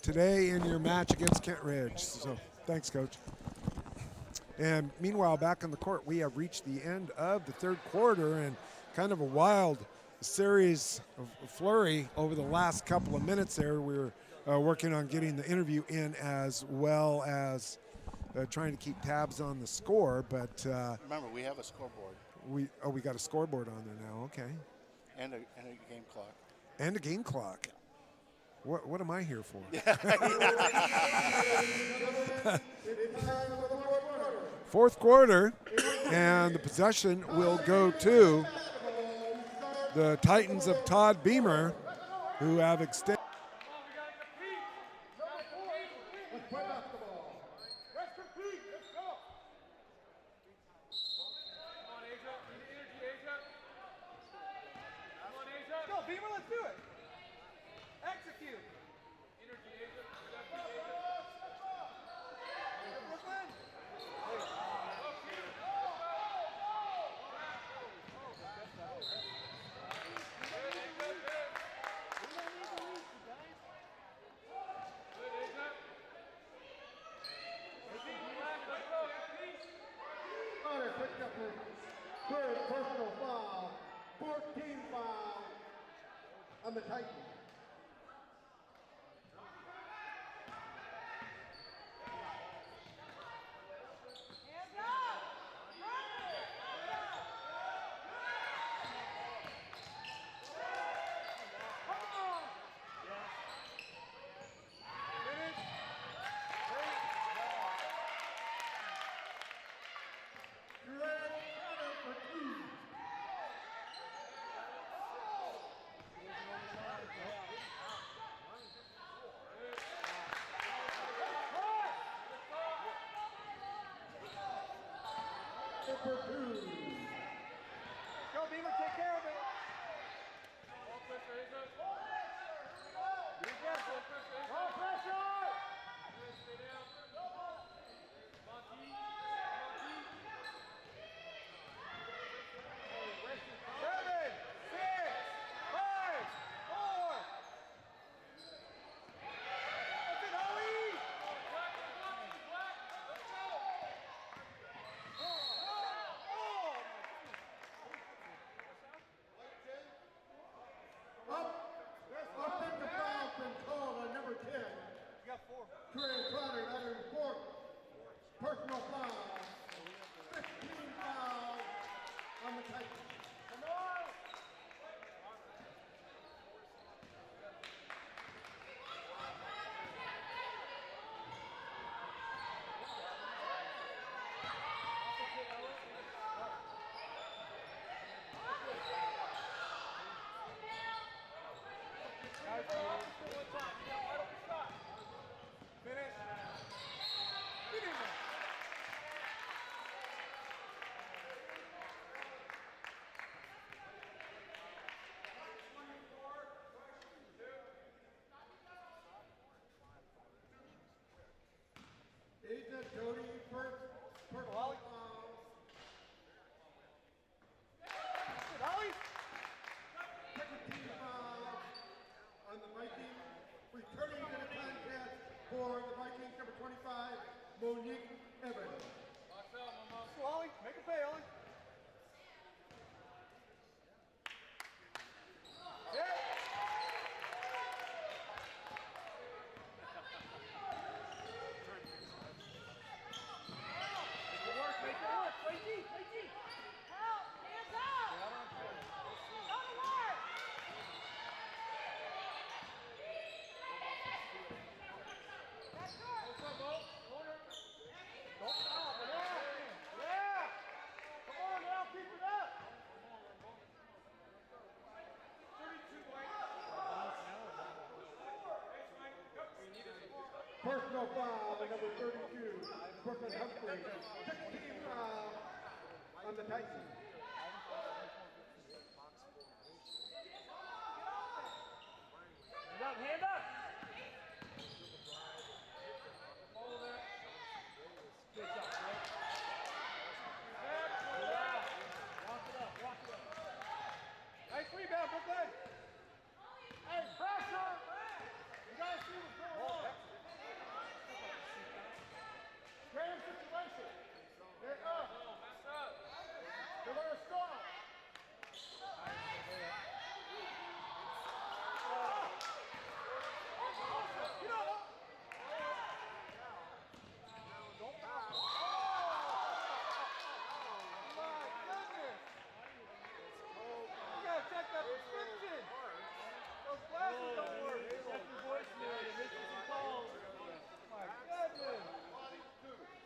today in your match against Kent Ridge. So thanks, Coach. And meanwhile, back on the court, we have reached the end of the third quarter, and kind of a wild series of flurry over the last couple of minutes there. We were working on getting the interview in as well as trying to keep tabs on the score, but remember, we have a scoreboard. We got a scoreboard on there now. Okay. And a game clock. And a game clock. What am I here for? Fourth quarter, and the possession will go to the Titans of Todd Beamer, who have extended. Third personal foul, 14 foul on the Titans. number 2. Go, Beaver, take care of it. Be careful. Roll pressure. 7, 6, 5, 4. That's it, Holly. Offensive foul been called on number 10. You got 4. Trey Trotter, that is 4th. Personal foul. 15 foul on the Titans. Come on. Finish. Get in there. Agent Jody first. Personal foul. Holly. Second team foul on the Vikings. Returning to the contest for the Vikings, number 25, Monique Evans. So, Holly, make a pay, Holly. Yeah. Make it work. Play deep, play deep. Help! Hands up! Go to work! That's yours! What's up, Bo? Don't stop. Yeah. Come on now, keep it up. 32, Personal foul on number 32, Brooklyn Humphrey. 16 foul on the Titans. Hand up. Follow that. Good job, bro. Walk it up, walk it up. Nice rebound, Brooklyn. Hey, pressure. You guys see what's going on. Game situation. They're up. They're going to start. Get up. Don't foul. Oh, my goodness. You got to check that prescription. Those glasses don't work. Check your voicemail. You're missing some calls. My goodness.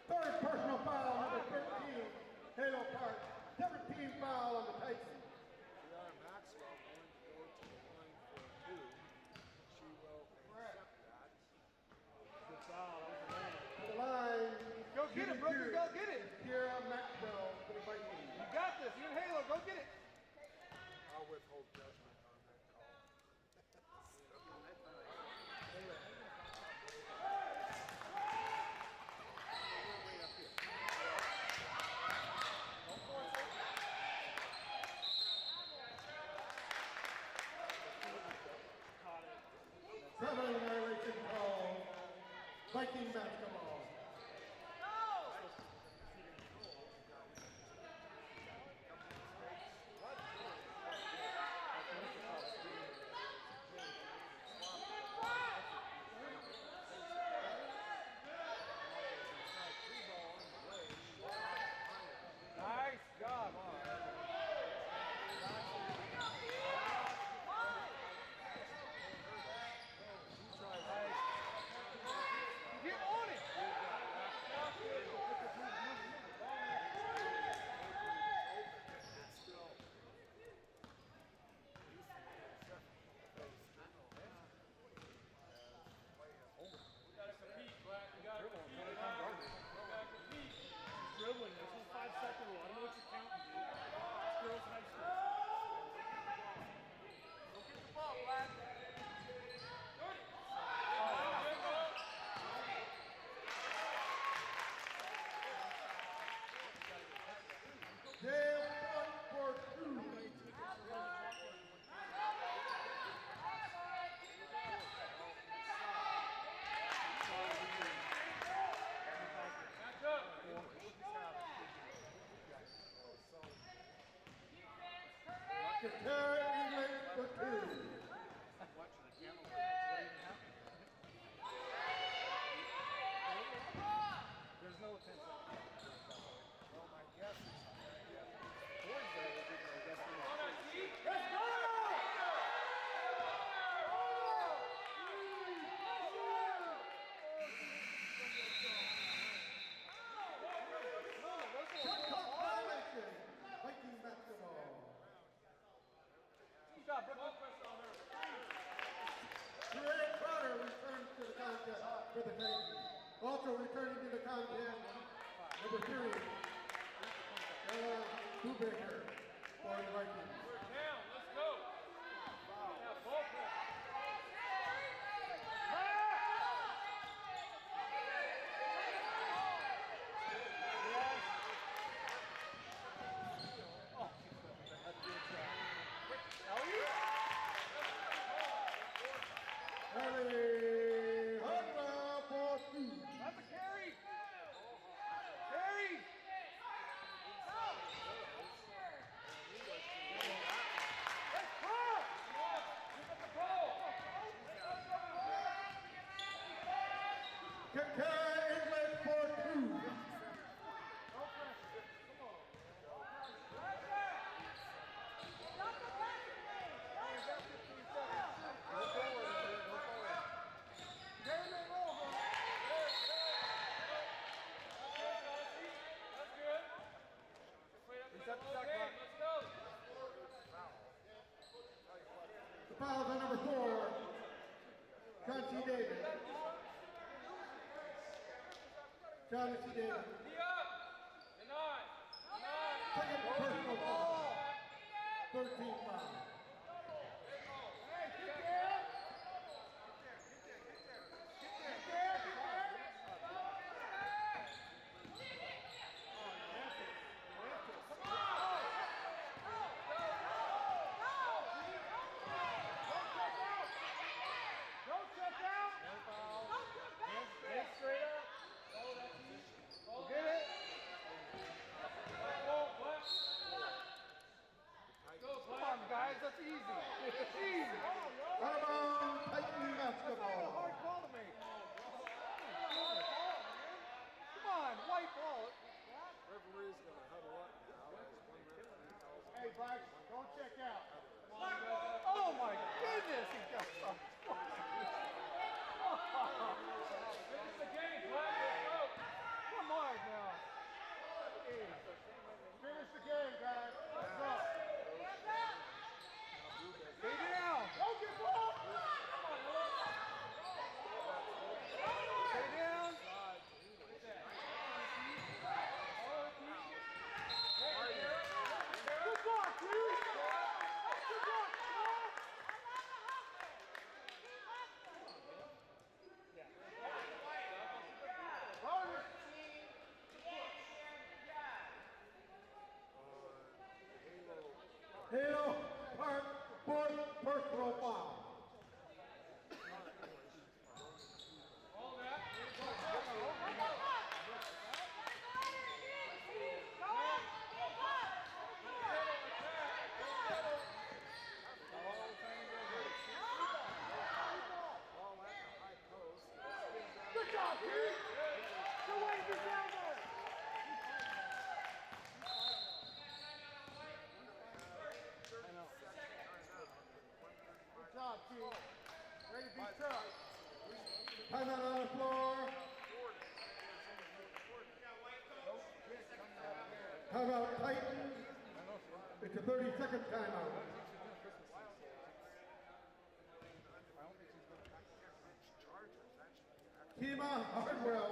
Third personal foul, number 13, Halo Park. 17 foul on the Titans. Maxwell going to go to the line for 2. She will accept that. Good foul. To the line. Go get it, Brooklyn. Go get it. Kira Maxwell for the Vikings. You got this. You and Halo. Go get it. I'll withhold judgment on that call. Seven violation call. Viking basketball. Nice job. Get on it. Also returning to the contest, number 3, Ella Brubaker for the Vikings. We're down. Let's go. Now, ball play. Harry Hardwell for 2. That's a carry. Carry. Let's cross. Pick up the ball. Kaka English for 2. The fouls on number 4, John C. Davis. John C. Davis. Second personal foul. 13 foul. Guys, that's easy. It's easy. What about Titan basketball? Hard ball to make. Come on, white ball. Referee's going to huddle up now. Hey, Bucks, don't check out. Oh my goodness, he got some. Finish the game, Black. Let's go. Come on now. Hey. Finish the game, guys. Let's go. Stay down. Don't get ball. Stay down. Good block, dude. Good block. Halo Park, fourth personal foul. Good job, dude. Go away, get down there. Good job, team. Ready to be tough. Timeout on the floor. Timeout Titans. It's a 30-second timeout. Kima Hardwell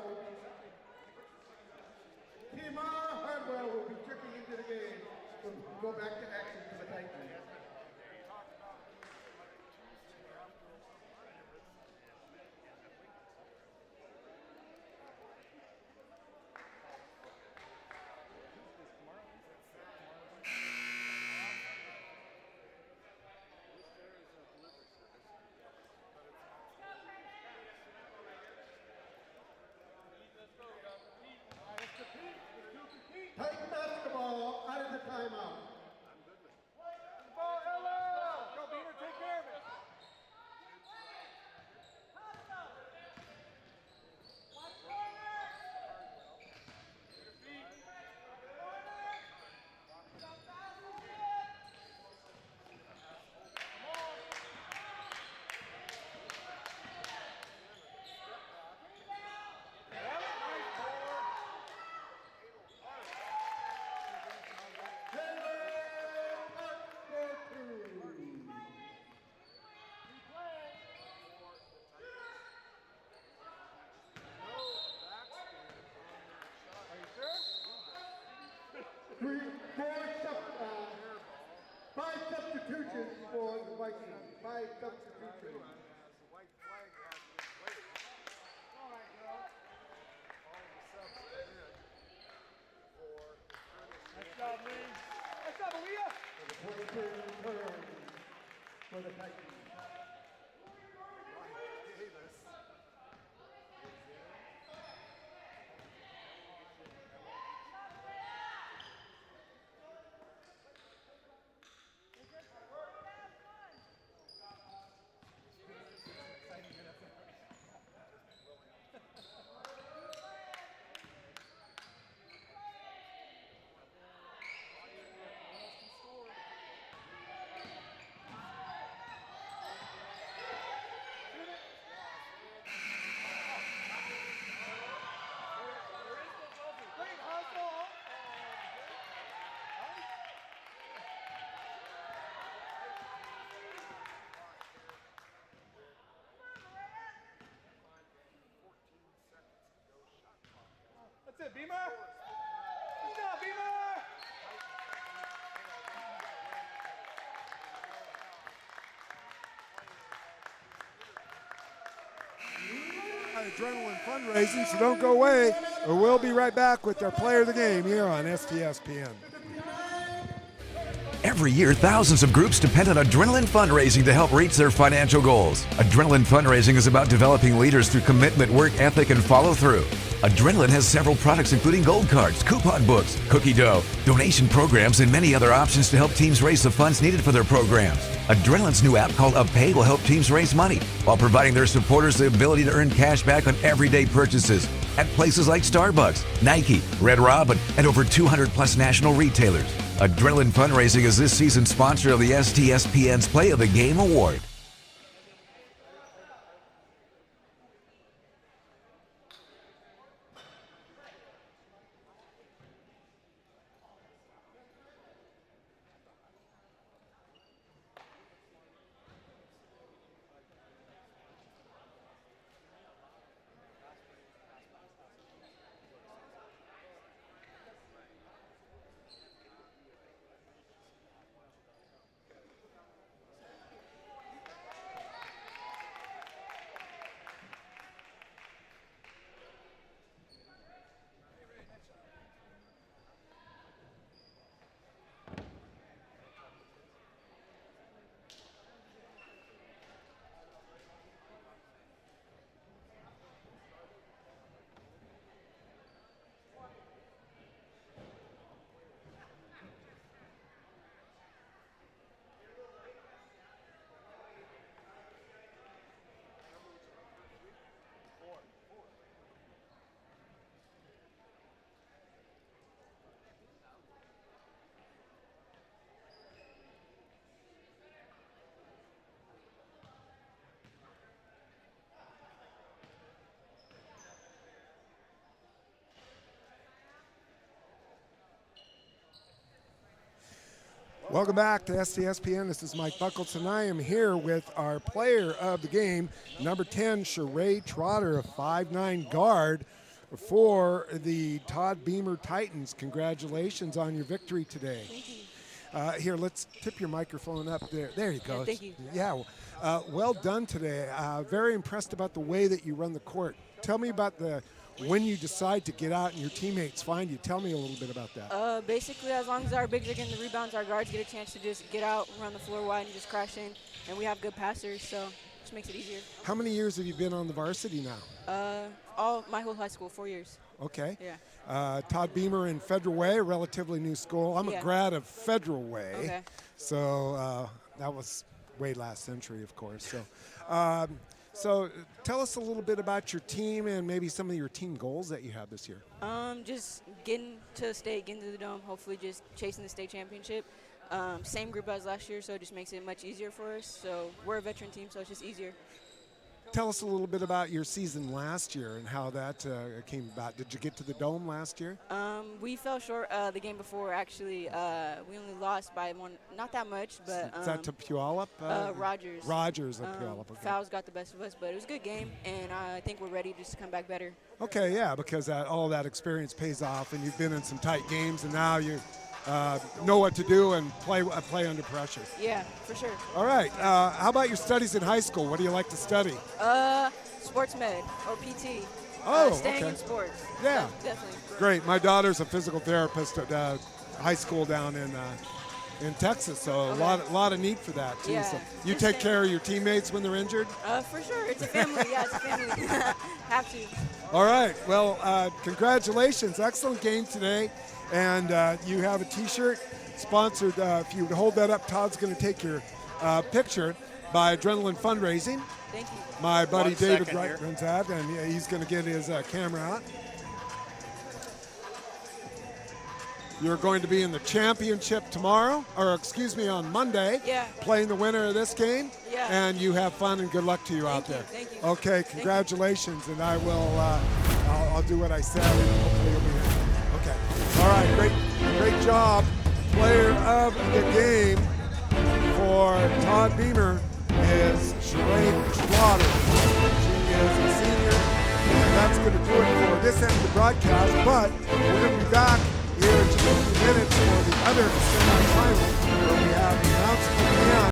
will be checking into the game. We'll go back to action for the Titans. Titan basketball out of the timeout. by substitution. Nice job, Lee. Nice job, Aaliyah. For the 22 turn for the Titans. Great hustle. That's it, Beamer. Good job, Beamer. Adrenaline fundraising, so don't go away. We'll be right back with our player of the game here on STSPN. Every year, thousands of groups depend on Adrenaline fundraising to help reach their financial goals. Adrenaline fundraising is about developing leaders through commitment, work ethic, and follow through. Adrenaline has several products including gold cards, coupon books, cookie dough, donation programs, and many other options to help teams raise the funds needed for their programs. Adrenaline's new app called UpPay will help teams raise money while providing their supporters the ability to earn cash back on everyday purchases at places like Starbucks, Nike, Red Robin, and over 200 plus national retailers. Adrenaline Fundraising is this season's sponsor of the STSPN's Play of the Game Award. Welcome back to STSPN. This is Mike Buckholtz, and I am here with our player of the game, number 10, Sheree Trotter, a 5'9" guard for the Todd Beamer Titans. Congratulations on your victory today. Thank you. Here, let's tip your microphone up there. There you go. Yeah, thank you. Yeah, well done today. Very impressed about the way that you run the court. Tell me about when you decide to get out and your teammates find you. Tell me a little bit about that. Basically, as long as our bigs are getting the rebounds, our guards get a chance to just get out, run the floor wide, and just crash in. And we have good passers, so it just makes it easier. How many years have you been on the varsity now? My whole high school, 4 years. Okay. Yeah. Todd Beamer in Federal Way, a relatively new school. I'm a grad of Federal Way. Okay. So that was way last century, of course. So tell us a little bit about your team and maybe some of your team goals that you have this year. Just getting to state, getting to the dome, hopefully just chasing the state championship. Same group as last year, so it just makes it much easier for us. So we're a veteran team, so it's just easier. Tell us a little bit about your season last year and how that came about. Did you get to the dome last year? We fell short the game before, actually. We only lost by one, not that much, but is that to Puyallup? Rogers. Rogers at Puyallup. Okay. Fouls got the best of us, but it was a good game, and I think we're ready just to come back better. Okay, yeah, because all that experience pays off, and you've been in some tight games, and now know what to do and play under pressure. Yeah, for sure. All right. How about your studies in high school? What do you like to study? Sports med or PT. Oh, staying okay. in sports. Yeah. Definitely. Great. My daughter's a physical therapist at high school down in Texas, so a lot of need for that too. Yeah, So you take care of your teammates when they're injured? For sure. It's a family. Yeah, it's a family. Have to. All right. Well, congratulations. Excellent game today. And you have a T-shirt sponsored. If you would hold that up, Todd's going to take your picture by Adrenaline Fundraising. Thank you. My buddy 1 David second Wright here. runs that, and he's going to get his camera out. You're going to be in the championship tomorrow, or excuse me, on Monday. Yeah. Playing the winner of this game. Yeah. And you have fun and good luck to you out there. Thank you. Okay, congratulations, and I will. I'll do what I said, and hopefully you'll be here. Okay. All right. Great job, player of the game for Todd Beamer is Sheree Slaughter. She is a senior, and that's going to do it for this end of the broadcast. But we're going to be back here in just a few minutes for the other semifinal, where we have the announcement and